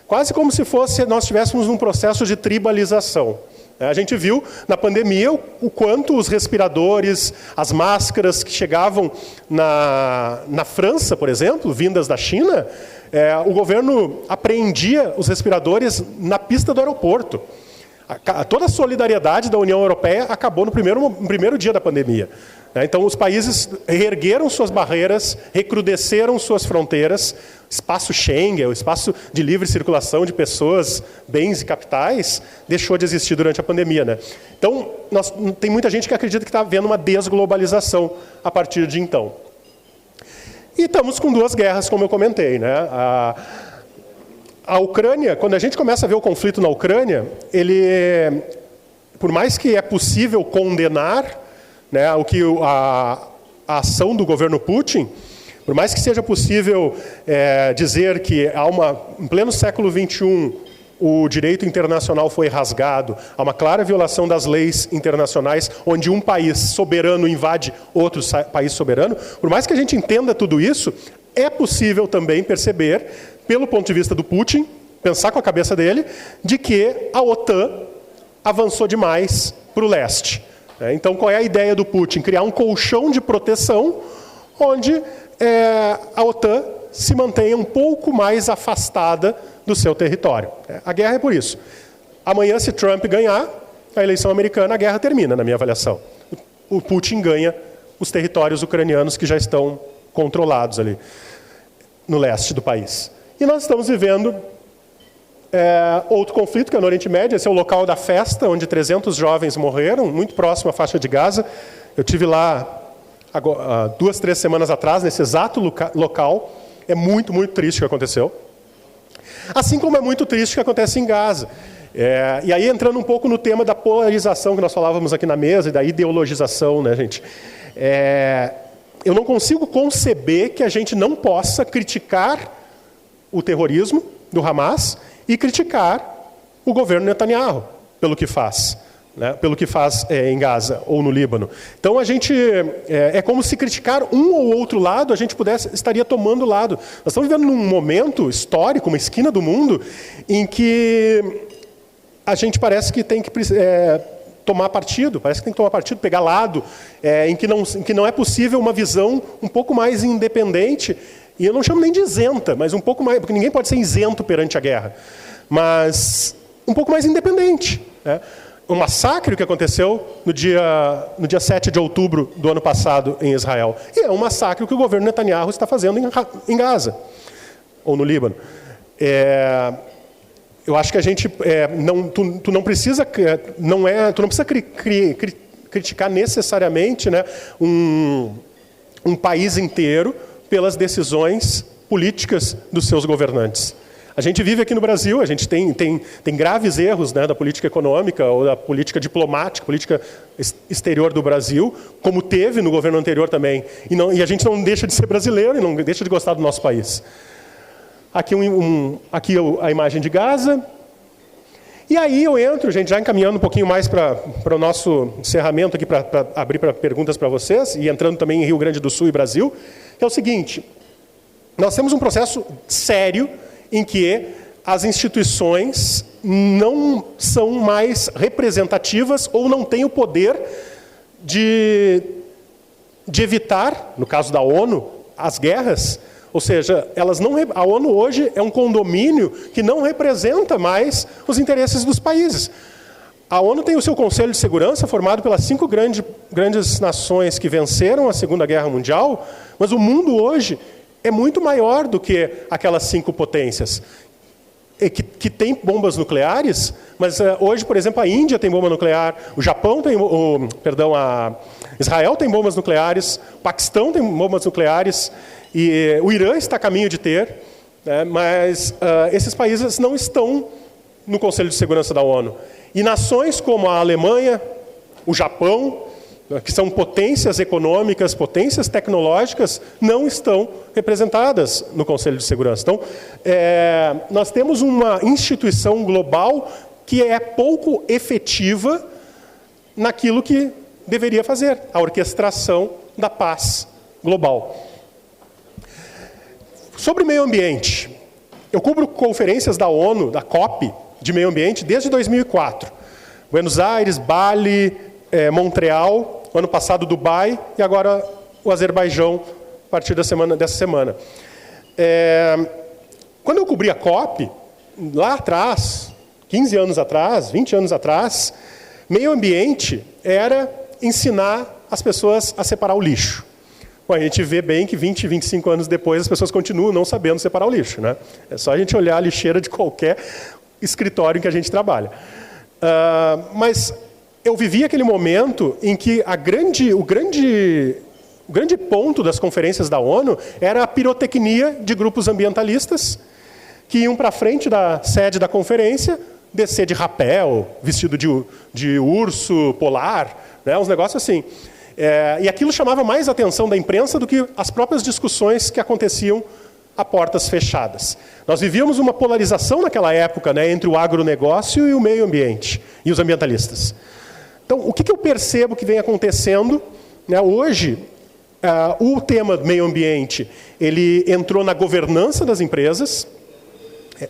Quase como se nós estivéssemos num processo de tribalização. A gente viu na pandemia o quanto os respiradores, as máscaras que chegavam na França, por exemplo, vindas da China, o governo apreendia os respiradores na pista do aeroporto. Toda a solidariedade da União Europeia acabou no primeiro dia da pandemia. Então, os países reergueram suas barreiras, recrudesceram suas fronteiras. Espaço Schengen, o espaço de livre circulação de pessoas, bens e capitais, deixou de existir durante a pandemia, né? Então, tem muita gente que acredita que está havendo uma desglobalização a partir de então. E estamos com duas guerras, como eu comentei, né? A Ucrânia, quando a gente começa a ver o conflito na Ucrânia, por mais que é possível condenar, né, a ação do governo Putin, por mais que seja possível dizer que em pleno século XXI o direito internacional foi rasgado, há uma clara violação das leis internacionais, onde um país soberano invade outro país soberano, por mais que a gente entenda tudo isso, é possível também perceber, pelo ponto de vista do Putin, pensar com a cabeça dele, de que a OTAN avançou demais para o leste. Então, qual é a ideia do Putin? Criar um colchão de proteção onde a OTAN se mantenha um pouco mais afastada do seu território. A guerra é por isso. Amanhã, se Trump ganhar a eleição americana, a guerra termina, na minha avaliação. O Putin ganha os territórios ucranianos que já estão controlados ali no leste do país. E nós estamos vivendo outro conflito, que é no Oriente Médio. Esse é o local da festa, onde 300 jovens morreram, muito próximo à faixa de Gaza. Eu estive lá 2, 3 semanas atrás, nesse exato local. É muito, muito triste o que aconteceu. Assim como é muito triste o que acontece em Gaza. E aí, entrando um pouco no tema da polarização que nós falávamos aqui na mesa, e da ideologização, né, gente? Eu não consigo conceber que a gente não possa criticar o terrorismo do Hamas e criticar o governo Netanyahu pelo que faz, né? Pelo que faz em Gaza ou no Líbano. Então, a gente é como se criticar um ou outro lado, a gente estaria tomando lado. Nós estamos vivendo num momento histórico, uma esquina do mundo, em que a gente parece que tem que tomar partido, pegar lado, em que não é possível uma visão um pouco mais independente, e eu não chamo nem de isenta, mas um pouco mais, porque ninguém pode ser isento perante a guerra, mas um pouco mais independente, né? O massacre que aconteceu no dia 7 de outubro do ano passado em Israel, e é um massacre que o governo Netanyahu está fazendo em Gaza, ou no Líbano. Eu acho que a gente tu não precisa criticar necessariamente, né, um país inteiro pelas decisões políticas dos seus governantes. A gente vive aqui no Brasil, a gente tem graves erros, né, da política econômica ou da política diplomática, política exterior do Brasil, como teve no governo anterior também. E a gente não deixa de ser brasileiro e não deixa de gostar do nosso país. Aqui, aqui a imagem de Gaza. E aí eu entro, gente, já encaminhando um pouquinho mais para o nosso encerramento aqui, para abrir para perguntas para vocês, e entrando também em Rio Grande do Sul e Brasil, que é o seguinte: nós temos um processo sério em que as instituições não são mais representativas ou não têm o poder de evitar, no caso da ONU, as guerras. Ou seja, a ONU hoje é um condomínio que não representa mais os interesses dos países. A ONU tem o seu Conselho de Segurança, formado pelas 5 grandes nações que venceram a Segunda Guerra Mundial, mas o mundo hoje é muito maior do que aquelas 5 potências, que tem bombas nucleares, mas hoje, por exemplo, a Índia tem bomba nuclear, o Japão tem, Israel tem bombas nucleares, o Paquistão tem bombas nucleares, e o Irã está a caminho de ter, né, mas esses países não estão no Conselho de Segurança da ONU. E nações como a Alemanha, o Japão, que são potências econômicas, potências tecnológicas, não estão representadas no Conselho de Segurança. Então, nós temos uma instituição global que é pouco efetiva naquilo que deveria fazer, a orquestração da paz global. Sobre meio ambiente, eu cubro conferências da ONU, da COP, de meio ambiente, desde 2004. Buenos Aires, Bali, Montreal, ano passado Dubai e agora o Azerbaijão, a partir dessa semana. Quando eu cobri a COP, lá atrás, 15 anos atrás, 20 anos atrás, meio ambiente era ensinar as pessoas a separar o lixo. Bom, a gente vê bem que 20, 25 anos depois as pessoas continuam não sabendo separar o lixo, né? É só a gente olhar a lixeira de qualquer escritório em que a gente trabalha. Mas eu vivi aquele momento em que o grande ponto das conferências da ONU era a pirotecnia de grupos ambientalistas que iam para frente da sede da conferência, descer de rapel, vestido de urso polar, né? Uns negócios assim. E aquilo chamava mais a atenção da imprensa do que as próprias discussões que aconteciam a portas fechadas. Nós vivíamos uma polarização naquela época, né, entre o agronegócio e o meio ambiente, e os ambientalistas. Então, o que eu percebo que vem acontecendo, né, hoje, O tema do meio ambiente, ele entrou na governança das empresas.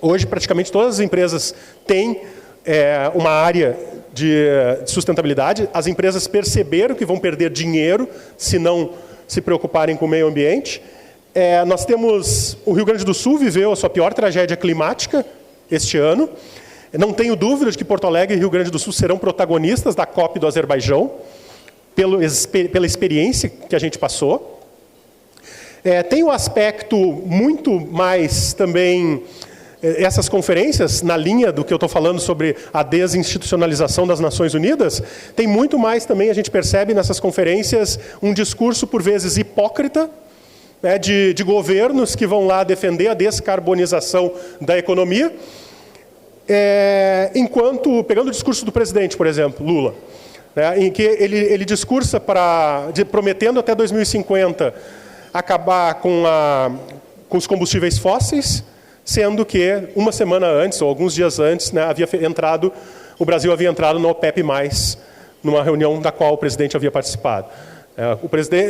Hoje, praticamente todas as empresas têm uma área de sustentabilidade. As empresas perceberam que vão perder dinheiro se não se preocuparem com o meio ambiente. Nós temos... O Rio Grande do Sul viveu a sua pior tragédia climática este ano. Não tenho dúvida de que Porto Alegre e Rio Grande do Sul serão protagonistas da COP do Azerbaijão, pela experiência que a gente passou. Tem um aspecto muito mais também, essas conferências, na linha do que eu estou falando sobre a desinstitucionalização das Nações Unidas, tem muito mais também, a gente percebe nessas conferências, um discurso por vezes hipócrita, né, de governos que vão lá defender a descarbonização da economia, enquanto, pegando o discurso do presidente, por exemplo, Lula, em que ele discursa prometendo até 2050 acabar com os combustíveis fósseis, sendo que uma semana antes, ou alguns dias antes, né, o Brasil havia entrado no OPEP+, numa reunião da qual o presidente havia participado.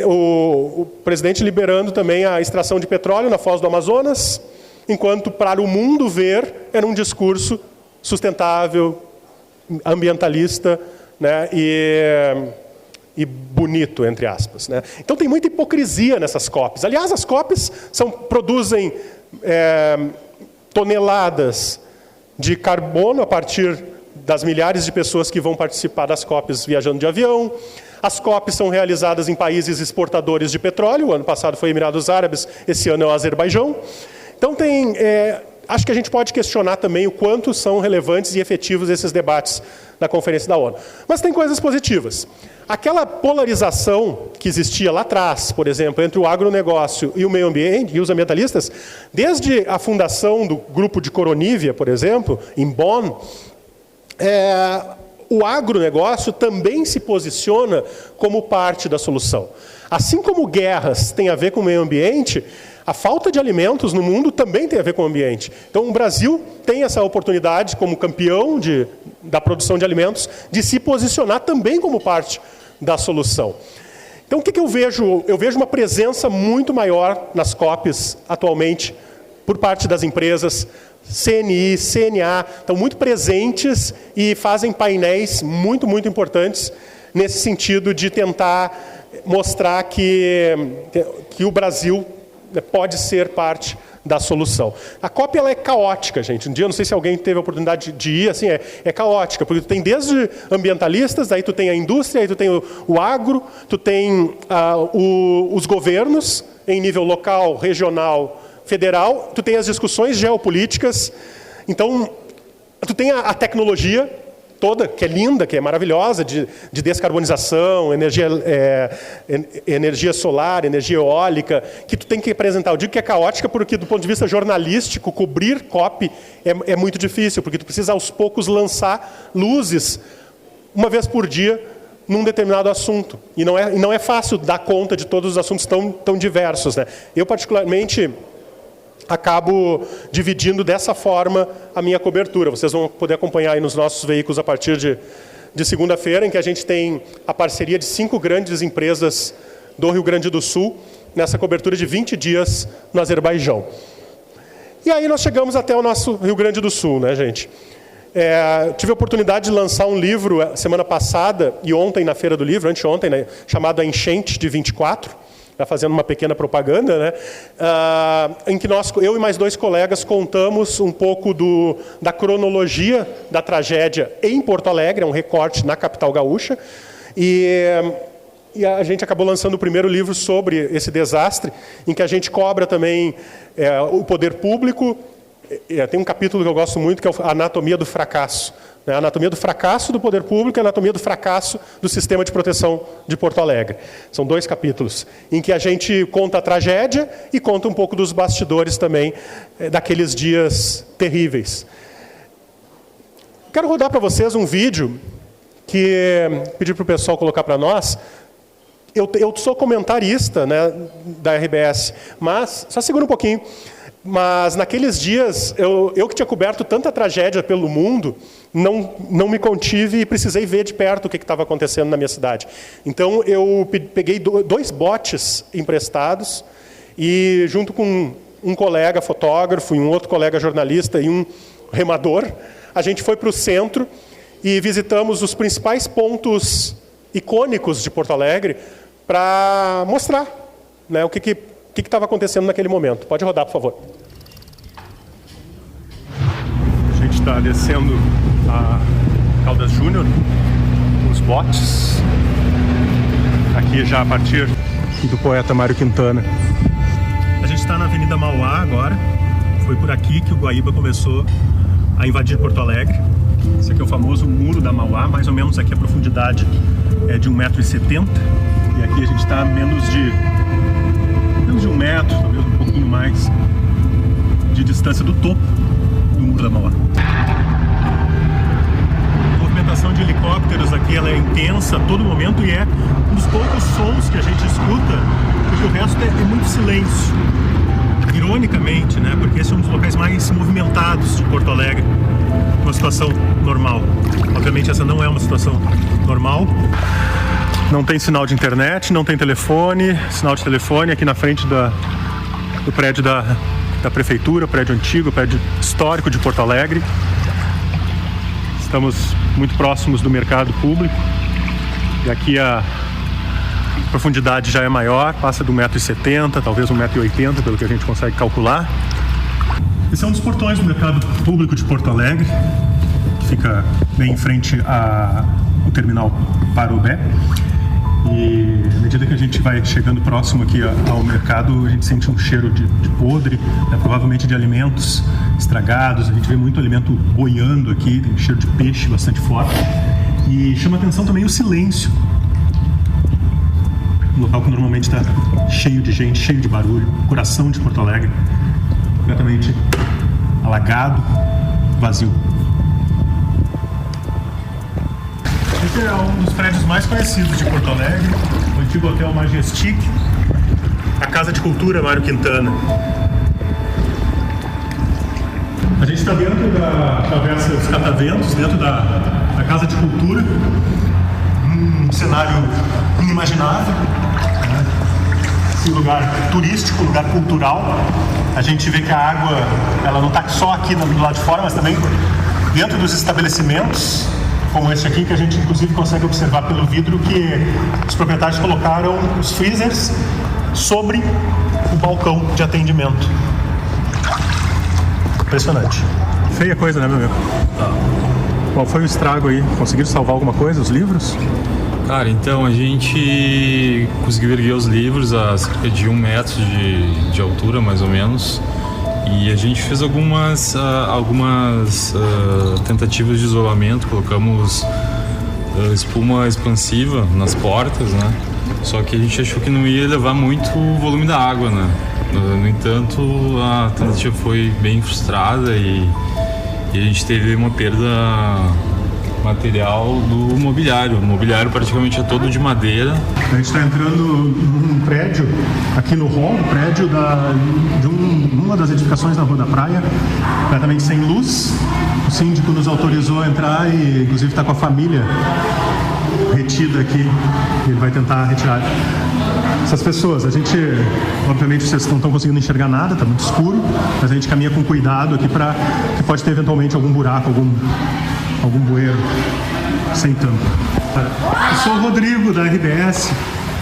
O presidente liberando também a extração de petróleo na Foz do Amazonas, enquanto para o mundo ver era um discurso sustentável, ambientalista, né, e bonito, entre aspas. Né? Então tem muita hipocrisia nessas COPs. Aliás, as COPs produzem toneladas de carbono a partir das milhares de pessoas que vão participar das COPs viajando de avião. As COPs são realizadas em países exportadores de petróleo. O ano passado foi Emirados Árabes, esse ano é o Azerbaijão. Então acho que a gente pode questionar também o quanto são relevantes e efetivos esses debates da Conferência da ONU. Mas tem coisas positivas. Aquela polarização que existia lá atrás, por exemplo, entre o agronegócio e o meio ambiente, e os ambientalistas, desde a fundação do grupo de Coronívia, por exemplo, em Bonn, o agronegócio também se posiciona como parte da solução. Assim como guerras têm a ver com o meio ambiente, a falta de alimentos no mundo também tem a ver com o ambiente. Então, o Brasil tem essa oportunidade, como campeão da produção de alimentos, de se posicionar também como parte da solução. Então, o que eu vejo? Eu vejo uma presença muito maior nas COPs atualmente, por parte das empresas. CNI, CNA, estão muito presentes e fazem painéis muito, muito importantes nesse sentido de tentar mostrar que o Brasil pode ser parte da solução. A COP ela é caótica, gente. Um dia, não sei se alguém teve a oportunidade de ir, assim, é caótica, porque tu tem desde ambientalistas, aí tu tem a indústria, aí tu tem o agro, tu tem os governos em nível local, regional, federal, tu tem as discussões geopolíticas, então tu tem a tecnologia toda, que é linda, que é maravilhosa, de descarbonização, energia solar, energia eólica, que tu tem que apresentar. Eu digo que é caótica porque, do ponto de vista jornalístico, cobrir COP é muito difícil, porque tu precisa, aos poucos, lançar luzes, uma vez por dia, num determinado assunto. E não é fácil dar conta de todos os assuntos tão diversos. Né? Eu, particularmente, acabo dividindo dessa forma a minha cobertura. Vocês vão poder acompanhar aí nos nossos veículos a partir de segunda-feira, em que a gente tem a parceria de 5 grandes empresas do Rio Grande do Sul, nessa cobertura de 20 dias no Azerbaijão. E aí nós chegamos até o nosso Rio Grande do Sul, né, gente? Tive a oportunidade de lançar um livro semana passada e ontem na Feira do Livro, anteontem, né, chamado A Enchente de 24, fazendo uma pequena propaganda, né, em que eu e mais 2 colegas contamos um pouco da cronologia da tragédia em Porto Alegre, é um recorte na capital gaúcha, e a gente acabou lançando o primeiro livro sobre esse desastre, em que a gente cobra também o poder público. Tem um capítulo que eu gosto muito, que é a anatomia do fracasso. A anatomia do fracasso do poder público e a anatomia do fracasso do sistema de proteção de Porto Alegre. São 2 capítulos, em que a gente conta a tragédia e conta um pouco dos bastidores também, daqueles dias terríveis. Quero rodar para vocês um vídeo que pedi para o pessoal colocar para nós. Eu sou comentarista, né, da RBS, mas, só segura um pouquinho, mas naqueles dias, eu que tinha coberto tanta tragédia pelo mundo, não me contive e precisei ver de perto o que estava acontecendo na minha cidade. Então, eu peguei 2 botes emprestados e, junto com um colega fotógrafo e um outro colega jornalista e um remador, a gente foi para o centro e visitamos os principais pontos icônicos de Porto Alegre para mostrar, né, o que estava acontecendo naquele momento. Pode rodar, por favor. A gente está descendo a Caldas Júnior, os botes, aqui já a partir do poeta Mário Quintana. A gente está na Avenida Mauá agora, foi por aqui que o Guaíba começou a invadir Porto Alegre. Esse aqui é o famoso Muro da Mauá, mais ou menos aqui a profundidade é de 1,70 m, e aqui a gente está a menos de 1 metro, talvez um pouquinho mais, de distância do topo do Muro da Mauá. A movimentação de helicópteros aqui ela é intensa a todo momento e é um dos poucos sons que a gente escuta, porque o resto é muito silêncio. Ironicamente, né? Porque esse é um dos locais mais movimentados de Porto Alegre, uma situação normal. Obviamente essa não é uma situação normal. Não tem sinal de internet, não tem telefone, sinal de telefone aqui na frente do prédio da prefeitura, prédio antigo, prédio histórico de Porto Alegre. Estamos muito próximos do mercado público e aqui a profundidade já é maior, passa de 1,70 m, talvez 1,80 m, pelo que a gente consegue calcular. Esse é um dos portões do mercado público de Porto Alegre, que fica bem em frente ao terminal Parobé. E à medida que a gente vai chegando próximo aqui ao mercado, a gente sente um cheiro de podre, né, provavelmente de alimentos estragados. A gente vê muito alimento boiando aqui, tem um cheiro de peixe bastante forte. E chama atenção também o silêncio. Um local que normalmente está cheio de gente, cheio de barulho, coração de Porto Alegre, completamente alagado, vazio. Esse é um dos prédios mais conhecidos de Porto Alegre, o antigo Hotel Majestic, a Casa de Cultura Mário Quintana. A gente está dentro da Travessa dos Cataventos, dentro da Casa de Cultura, um cenário inimaginável, né? Esse lugar turístico, lugar cultural. A gente vê que a água ela não está só aqui do lado de fora, mas também dentro dos estabelecimentos, como esse aqui, que a gente inclusive consegue observar pelo vidro que os proprietários colocaram os freezers sobre o balcão de atendimento. Impressionante. Feia coisa, né, meu amigo? Qual foi o estrago aí? Conseguiram salvar alguma coisa, os livros? Cara, então a gente conseguiu erguer os livros a cerca de 1 metro de altura, mais ou menos. E a gente fez algumas tentativas de isolamento, colocamos espuma expansiva nas portas, né? Só que a gente achou que não ia levar muito o volume da água, né? No entanto, a tentativa foi bem frustrada e a gente teve uma perda material do mobiliário. O mobiliário praticamente é todo de madeira. A gente está entrando num prédio, aqui no hall, prédio de uma das edificações na Rua da Praia, completamente sem luz. O síndico nos autorizou a entrar e inclusive está com a família retida aqui. Ele vai tentar retirar essas pessoas. A gente, obviamente, vocês não estão conseguindo enxergar nada, está muito escuro, mas a gente caminha com cuidado aqui para que pode ter eventualmente algum buraco, algum bueiro sem tampa. Eu sou o Rodrigo, da RBS.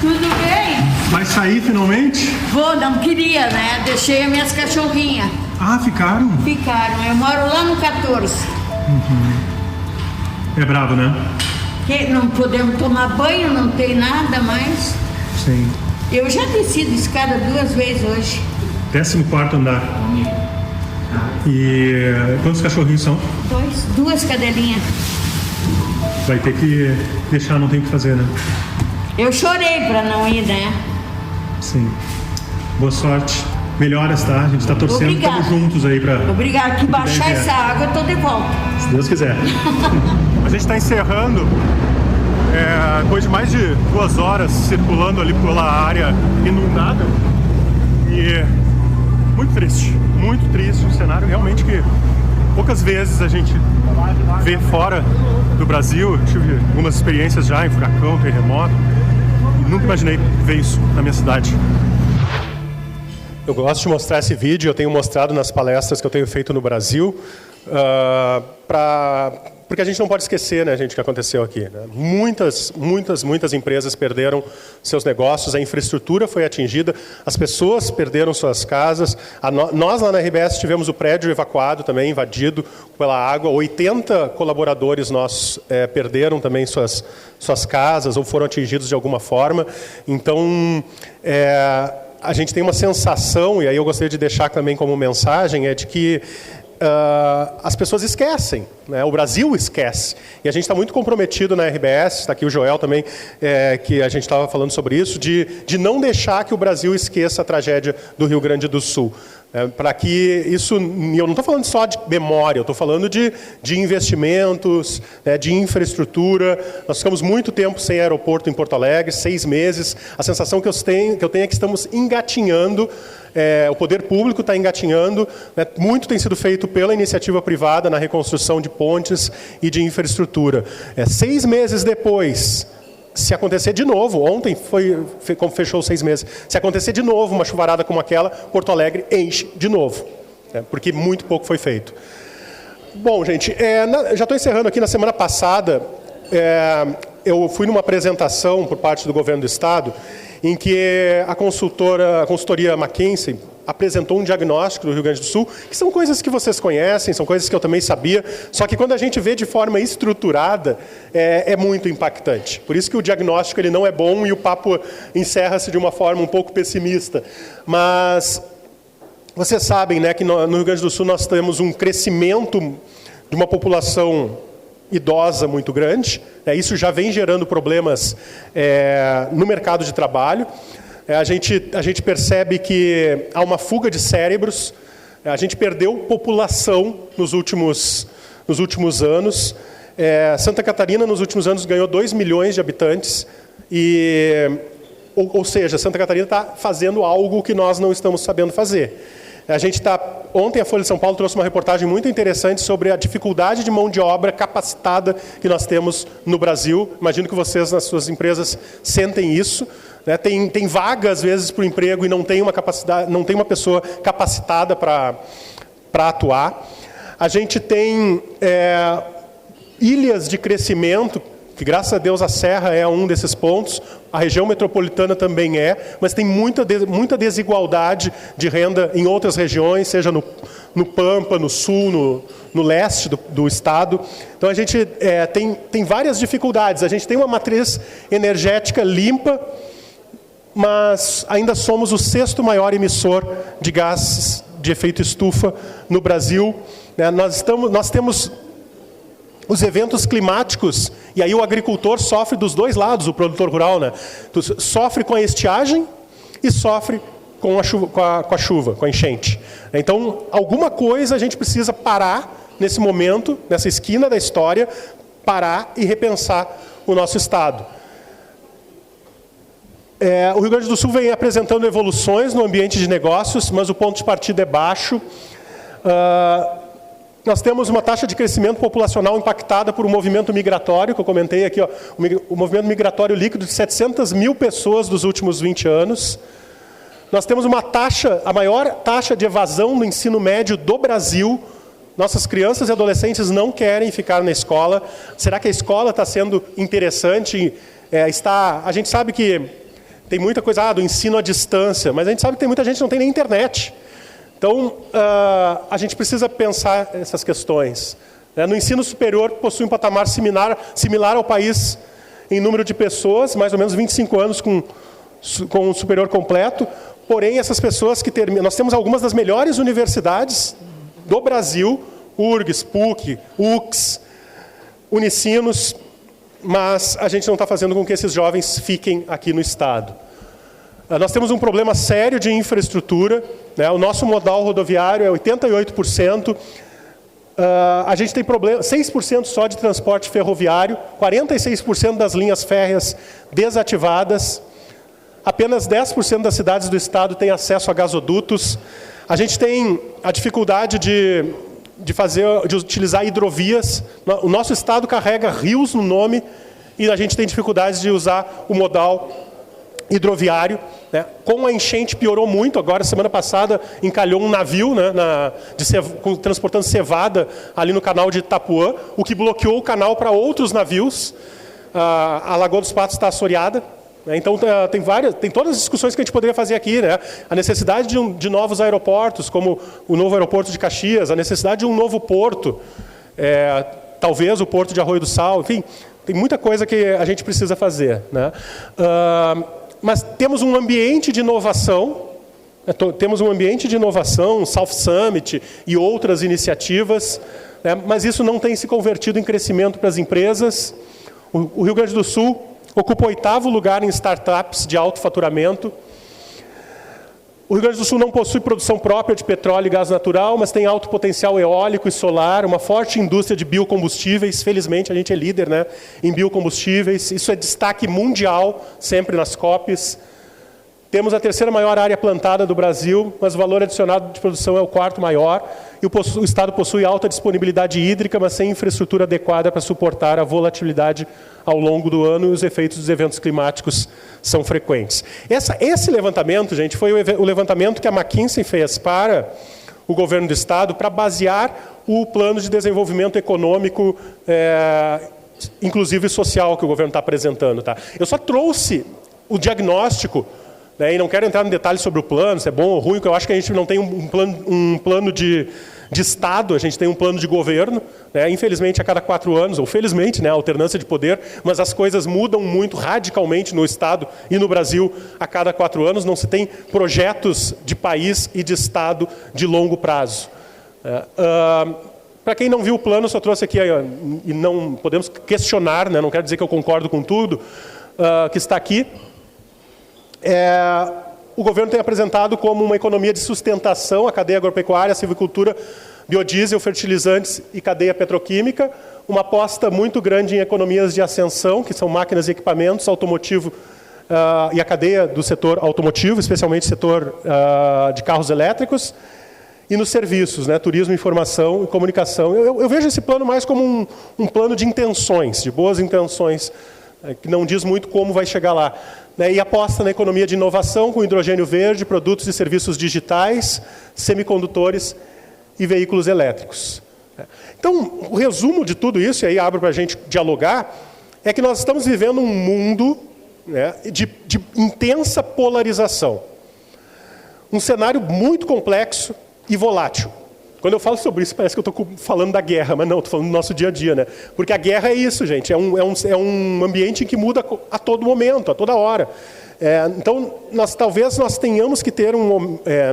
Tudo bem? Vai sair finalmente? Vou, não queria, né? Deixei as minhas cachorrinhas. Ah, ficaram? Ficaram. Eu moro lá no 14. É bravo, né? Que não podemos tomar banho, não tem nada mais. Sim. Eu já desci de escada 2 vezes hoje. 14º andar. E quantos cachorrinhos são? 2 cadelinhas. Vai ter que deixar, não tem o que fazer, né? Eu chorei pra não ir, né? Sim. Boa sorte. Melhoras, tá? A gente tá torcendo, Obrigada. Estamos juntos aí pra... Obrigada. Que baixar essa água, eu tô de volta. Se Deus quiser. A gente está encerrando, depois de mais de 2 horas circulando ali pela área inundada. E muito triste, um cenário realmente que Poucas vezes a gente vê fora do Brasil. Eu tive algumas experiências já em furacão, terremoto, e nunca imaginei ver isso na minha cidade. Eu gosto de mostrar esse vídeo, eu tenho mostrado nas palestras que eu tenho feito no Brasil, porque a gente não pode esquecer, né, gente, o que aconteceu aqui. Né? Muitas empresas perderam seus negócios, a infraestrutura foi atingida, as pessoas perderam suas casas. Nós lá na RBS tivemos o prédio evacuado também, invadido pela água. 80 colaboradores nossos perderam também suas casas ou foram atingidos de alguma forma. Então, a gente tem uma sensação, e aí eu gostaria de deixar também como mensagem, é de que as pessoas esquecem, né? O Brasil esquece. E a gente está muito comprometido na RBS, está aqui o Joel também, que a gente estava falando sobre isso, de não deixar que o Brasil esqueça a tragédia do Rio Grande do Sul. Para que isso, eu não estou falando só de memória, eu estou falando de investimentos, né, de infraestrutura. Nós ficamos muito tempo sem aeroporto em Porto Alegre, 6 meses. A sensação que eu tenho é que estamos engatinhando, o poder público está engatinhando, né, muito tem sido feito pela iniciativa privada na reconstrução de pontes e de infraestrutura. 6 meses depois, se acontecer de novo, ontem fechou 6 meses, se acontecer de novo uma chuvarada como aquela, Porto Alegre enche de novo, porque muito pouco foi feito. Bom, gente, já estou encerrando aqui. Na semana passada, eu fui numa apresentação por parte do governo do Estado, em que a consultoria McKinsey apresentou um diagnóstico do Rio Grande do Sul, que são coisas que vocês conhecem, são coisas que eu também sabia, só que quando a gente vê de forma estruturada, é muito impactante. Por isso que o diagnóstico ele não é bom e o papo encerra-se de uma forma um pouco pessimista. Mas vocês sabem, né, que no Rio Grande do Sul nós temos um crescimento de uma população idosa muito grande, isso já vem gerando problemas no mercado de trabalho. A gente percebe que há uma fuga de cérebros, a gente perdeu população nos últimos anos. Santa Catarina, nos últimos anos, ganhou 2 milhões de habitantes, ou seja, Santa Catarina está fazendo algo que nós não estamos sabendo fazer. Ontem a Folha de São Paulo trouxe uma reportagem muito interessante sobre a dificuldade de mão de obra capacitada que nós temos no Brasil. Imagino que vocês, nas suas empresas, sentem isso. Né? Tem vaga, às vezes, para o emprego e não tem uma pessoa capacitada para atuar. A gente tem ilhas de crescimento, que graças a Deus a Serra é um desses pontos, a região metropolitana também mas tem muita desigualdade de renda em outras regiões, seja no Pampa, no Sul, no leste do estado. Então a gente tem várias dificuldades. A gente tem uma matriz energética limpa, mas ainda somos o 6º maior emissor de gases de efeito estufa no Brasil. Nós temos os eventos climáticos, e aí o agricultor sofre dos dois lados, o produtor rural, né? Sofre com a estiagem e sofre com a chuva, com a enchente. Então, alguma coisa a gente precisa parar nesse momento, nessa esquina da história, parar e repensar o nosso Estado. O Rio Grande do Sul vem apresentando evoluções no ambiente de negócios, mas o ponto de partida é baixo. Nós temos uma taxa de crescimento populacional impactada por um movimento migratório, que eu comentei aqui, o movimento migratório líquido de 700 mil pessoas dos últimos 20 anos. Nós temos a maior taxa de evasão no ensino médio do Brasil. Nossas crianças e adolescentes não querem ficar na escola. Será que a escola está sendo interessante? A gente sabe que tem muita coisa do ensino à distância, mas a gente sabe que tem muita gente que não tem nem internet. Então, a gente precisa pensar essas questões. No ensino superior, possui um patamar similar ao país em número de pessoas, mais ou menos 25 anos com o superior completo. Porém, essas pessoas que terminam... Nós temos algumas das melhores universidades do Brasil, URGS, PUC, UX, Unicinos, mas a gente não está fazendo com que esses jovens fiquem aqui no Estado. Nós temos um problema sério de infraestrutura, né? O nosso modal rodoviário é 88%, a gente tem 6% só de transporte ferroviário, 46% das linhas férreas desativadas, apenas 10% das cidades do Estado têm acesso a gasodutos. A gente tem a dificuldade de utilizar hidrovias. O nosso estado carrega rios no nome e a gente tem dificuldades de usar o modal hidroviário, né? Com a enchente piorou muito. Agora, semana passada, encalhou um navio, né, transportando cevada ali no canal de Itapuã, o que bloqueou o canal para outros navios. A Lagoa dos Patos está assoreada. Então, tem todas as discussões que a gente poderia fazer aqui, né? A necessidade de novos aeroportos, como o novo aeroporto de Caxias, a necessidade de um novo porto, talvez o porto de Arroio do Sal, enfim, tem muita coisa que a gente precisa fazer, né? Mas temos um ambiente de inovação, South Summit e outras iniciativas, né? Mas isso não tem se convertido em crescimento para as empresas. O Rio Grande do Sul ocupa o 8º lugar em startups de alto faturamento. O Rio Grande do Sul não possui produção própria de petróleo e gás natural, mas tem alto potencial eólico e solar, uma forte indústria de biocombustíveis. Felizmente, a gente é líder, né, em biocombustíveis. Isso é destaque mundial, sempre nas COPs. Temos a 3ª maior área plantada do Brasil, mas o valor adicionado de produção é o 4º maior. E o Estado possui alta disponibilidade hídrica, mas sem infraestrutura adequada para suportar a volatilidade ao longo do ano, e os efeitos dos eventos climáticos são frequentes. Esse levantamento, gente, foi o levantamento que a McKinsey fez para o governo do Estado para basear o plano de desenvolvimento econômico, inclusive social, que o governo está apresentando. Tá? Eu só trouxe o diagnóstico, né, e não quero entrar no detalhe sobre o plano, se é bom ou ruim, porque eu acho que a gente não tem um plano de Estado, a gente tem um plano de governo, né, infelizmente a cada 4 anos, ou felizmente, né, a alternância de poder, mas as coisas mudam muito radicalmente no Estado e no Brasil a cada 4 anos, não se tem projetos de país e de Estado de longo prazo. Para quem não viu o plano, eu só trouxe aqui, e não podemos questionar, né, não quero dizer que eu concordo com tudo que está aqui. O governo tem apresentado como uma economia de sustentação a cadeia agropecuária, a silvicultura, biodiesel, fertilizantes e cadeia petroquímica, uma aposta muito grande em economias de ascensão, que são máquinas e equipamentos, automotivo e a cadeia do setor automotivo, especialmente setor de carros elétricos, e nos serviços, né, turismo, informação e comunicação. Eu vejo esse plano mais como um plano de intenções, de boas intenções, que não diz muito como vai chegar lá. E aposta na economia de inovação com hidrogênio verde, produtos e serviços digitais, semicondutores e veículos elétricos. Então, o resumo de tudo isso, e aí abro para a gente dialogar, é que nós estamos vivendo um mundo, né, de intensa polarização. Um cenário muito complexo e volátil. Quando eu falo sobre isso, parece que eu estou falando da guerra, mas não, estou falando do nosso dia a dia, né? Porque a guerra é isso, gente, é um ambiente que muda a todo momento, a toda hora. Então, talvez nós tenhamos que ter,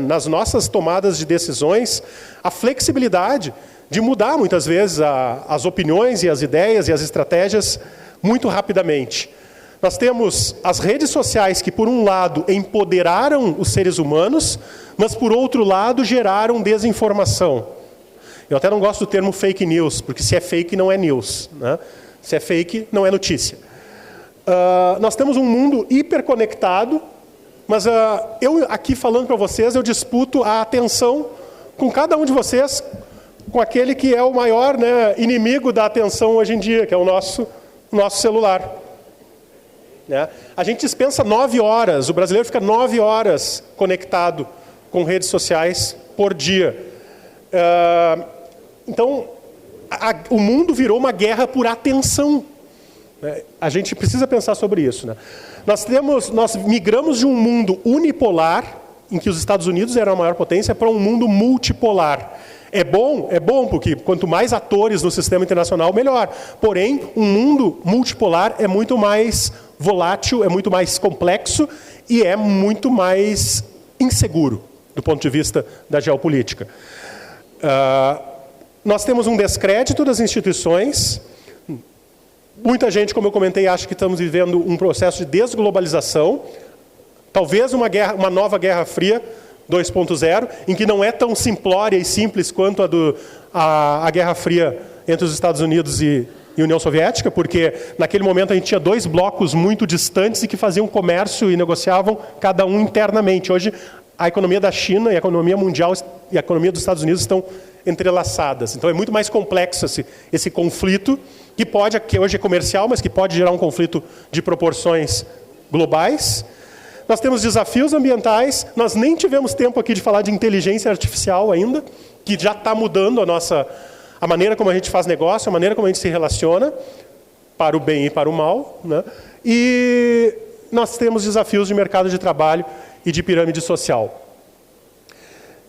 nas nossas tomadas de decisões, a flexibilidade de mudar, muitas vezes, as opiniões e as ideias e as estratégias muito rapidamente. Nós temos as redes sociais que, por um lado, empoderaram os seres humanos, mas, por outro lado, geraram desinformação. Eu até não gosto do termo fake news, porque se é fake, não é news, né? Se é fake, não é notícia. Nós temos um mundo hiperconectado, mas eu aqui falando para vocês, eu disputo a atenção com cada um de vocês, com aquele que é o maior, né, inimigo da atenção hoje em dia, que é o nosso celular. A gente dispensa 9 horas, o brasileiro fica 9 horas conectado com redes sociais por dia. Então, o mundo virou uma guerra por atenção. A gente precisa pensar sobre isso. Nós migramos de um mundo unipolar, em que os Estados Unidos eram a maior potência, para um mundo multipolar. É bom, porque quanto mais atores no sistema internacional, melhor. Porém, um mundo multipolar é muito mais volátil, é muito mais complexo e é muito mais inseguro do ponto de vista da geopolítica. Nós temos um descrédito das instituições. Muita gente, como eu comentei, acha que estamos vivendo um processo de desglobalização, talvez uma nova Guerra Fria 2.0, em que não é tão simplória e simples quanto a Guerra Fria entre os Estados Unidos e União Soviética, porque naquele momento a gente tinha 2 blocos muito distantes e que faziam comércio e negociavam cada um internamente. Hoje a economia da China e a economia mundial e a economia dos Estados Unidos estão entrelaçadas. Então é muito mais complexo esse conflito, que hoje é comercial, mas que pode gerar um conflito de proporções globais. Nós temos desafios ambientais, nós nem tivemos tempo aqui de falar de inteligência artificial ainda, que já está mudando a maneira como a gente faz negócio, a maneira como a gente se relaciona, para o bem e para o mal, né? E nós temos desafios de mercado de trabalho e de pirâmide social.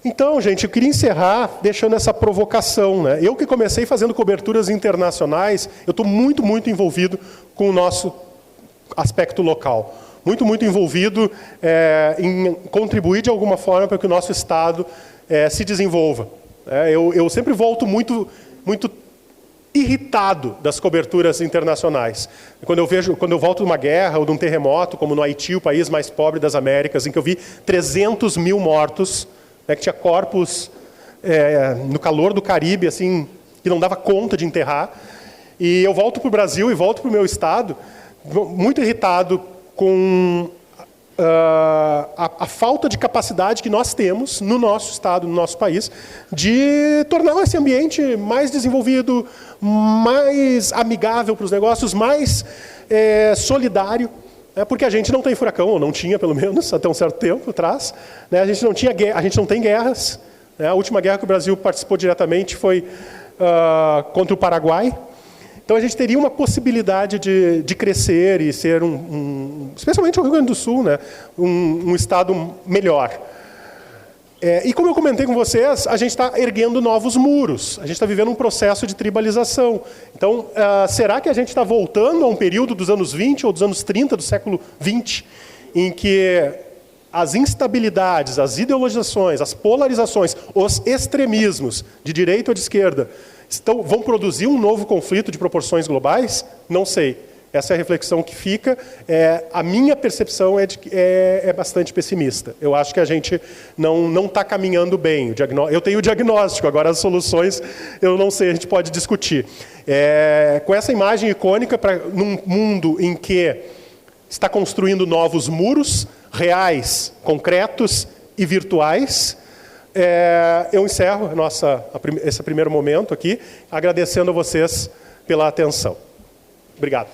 Então, gente, eu queria encerrar deixando essa provocação, né? Eu que comecei fazendo coberturas internacionais, eu estou muito, muito envolvido com o nosso aspecto local. Muito, muito envolvido em contribuir de alguma forma para que o nosso Estado se desenvolva. Eu sempre volto muito, muito irritado das coberturas internacionais. Quando eu volto de uma guerra ou de um terremoto, como no Haiti, o país mais pobre das Américas, em que eu vi 300 mil mortos, que tinha corpos no calor do Caribe, assim, que não dava conta de enterrar. E eu volto para o Brasil e volto para o meu estado, muito irritado com a falta de capacidade que nós temos no nosso estado, no nosso país, de tornar esse ambiente mais desenvolvido, mais amigável para os negócios, mais solidário. Porque a gente não tem furacão, ou não tinha pelo menos, até um certo tempo atrás. A gente não tem guerras. A última guerra que o Brasil participou diretamente foi contra o Paraguai. Então a gente teria uma possibilidade de crescer e ser especialmente o Rio Grande do Sul, né, um estado melhor. E como eu comentei com vocês, a gente está erguendo novos muros, a gente está vivendo um processo de tribalização. Então, será que a gente está voltando a um período dos anos 20 ou dos anos 30 do século 20, em que as instabilidades, as ideologizações, as polarizações, os extremismos de direita ou de esquerda vão produzir um novo conflito de proporções globais? Não sei. Essa é a reflexão que fica. A minha percepção é bastante pessimista. Eu acho que a gente não está caminhando bem. Eu tenho o diagnóstico, agora as soluções eu não sei, a gente pode discutir. Com essa imagem icônica, num mundo em que está construindo novos muros, reais, concretos e virtuais, eu encerro esse primeiro momento aqui, agradecendo a vocês pela atenção. Obrigado.